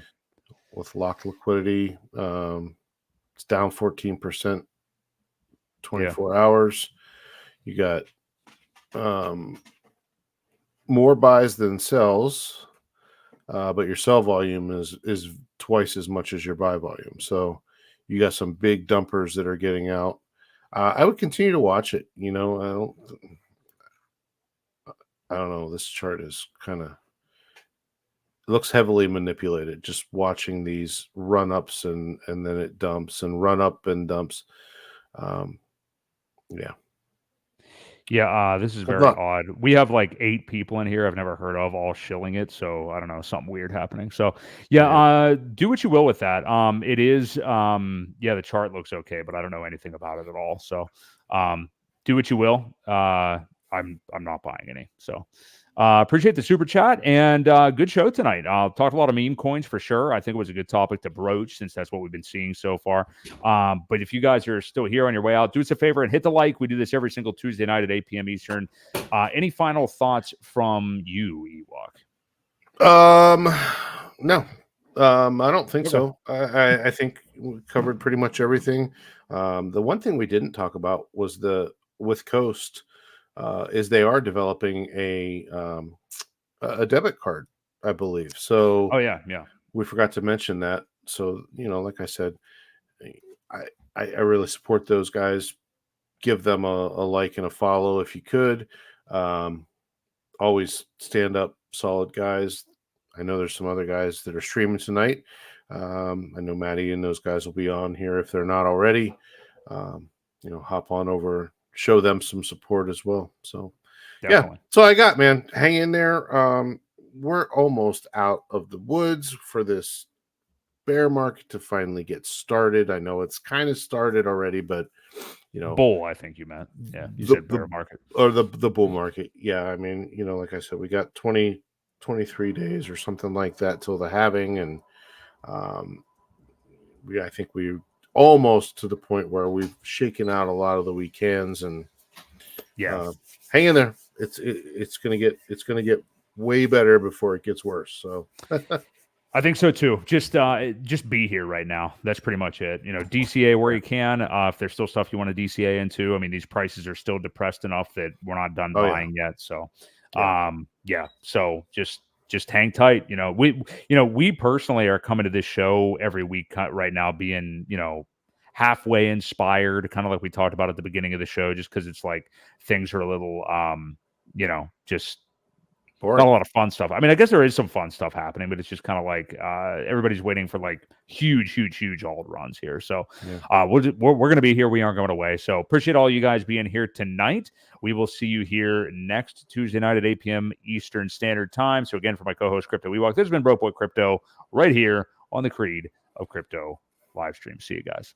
With locked liquidity, it's down 14%, 24 hours. You got more buys than sells, but your sell volume is twice as much as your buy volume. So you got some big dumpers that are getting out. I would continue to watch it. I don't know. This chart is kind of. It looks heavily manipulated, just watching these run ups and then it dumps and run up and dumps. Yeah. This is very odd. We have like 8 people in here I've never heard of, all shilling it. So I don't know, something weird happening. So do what you will with that. It is, the chart looks okay, but I don't know anything about it at all. So do what you will. I'm not buying any. So Appreciate the super chat and good show tonight. Talked a lot of meme coins for sure. I think it was a good topic to broach since that's what we've been seeing so far. But if you guys are still here on your way out, do us a favor and hit the like. We do this every single Tuesday night at 8 p.m. Eastern. Any final thoughts from you, Ewok? No. I don't think so. I think we covered pretty much everything. The one thing we didn't talk about was with Coast is they are developing a debit card, I believe. So oh yeah, we forgot to mention that. So like I said, I really support those guys. Give them a like and a follow if you could. Always stand up, solid guys. I know there's some other guys that are streaming tonight. I know Maddie and those guys will be on here if they're not already. Hop on over, show them some support as well. So, definitely. Yeah. So I got, man, hang in there. We're almost out of the woods for this bear market to finally get started. I know it's kind of started already, but bull, I think you meant. Yeah, you said bear market or the bull market. Yeah, I mean, like I said, we got 23 days or something like that till the halving, and I think we're almost to the point where we've shaken out a lot of the weekends, and hang in there. It's gonna get way better before it gets worse. So I think so too. Just be here right now. That's pretty much it. DCA where you can. If there's still stuff you want to DCA into, I mean, these prices are still depressed enough that we're not done buying yet. So, So just hang tight. We personally are coming to this show every week right now, being halfway inspired, kind of like we talked about at the beginning of the show, just because it's like things are a little, just boring. Not a lot of fun stuff. I mean, I guess there is some fun stuff happening, but it's just kind of like everybody's waiting for like huge alt runs here. So we're going to be here. We aren't going away. So appreciate all you guys being here tonight. We will see you here next Tuesday night at 8 p.m. Eastern Standard Time. So again, for my co-host Crypto Ewok, this has been Boi Crypto right here on the Creed of Crypto live stream. See you guys.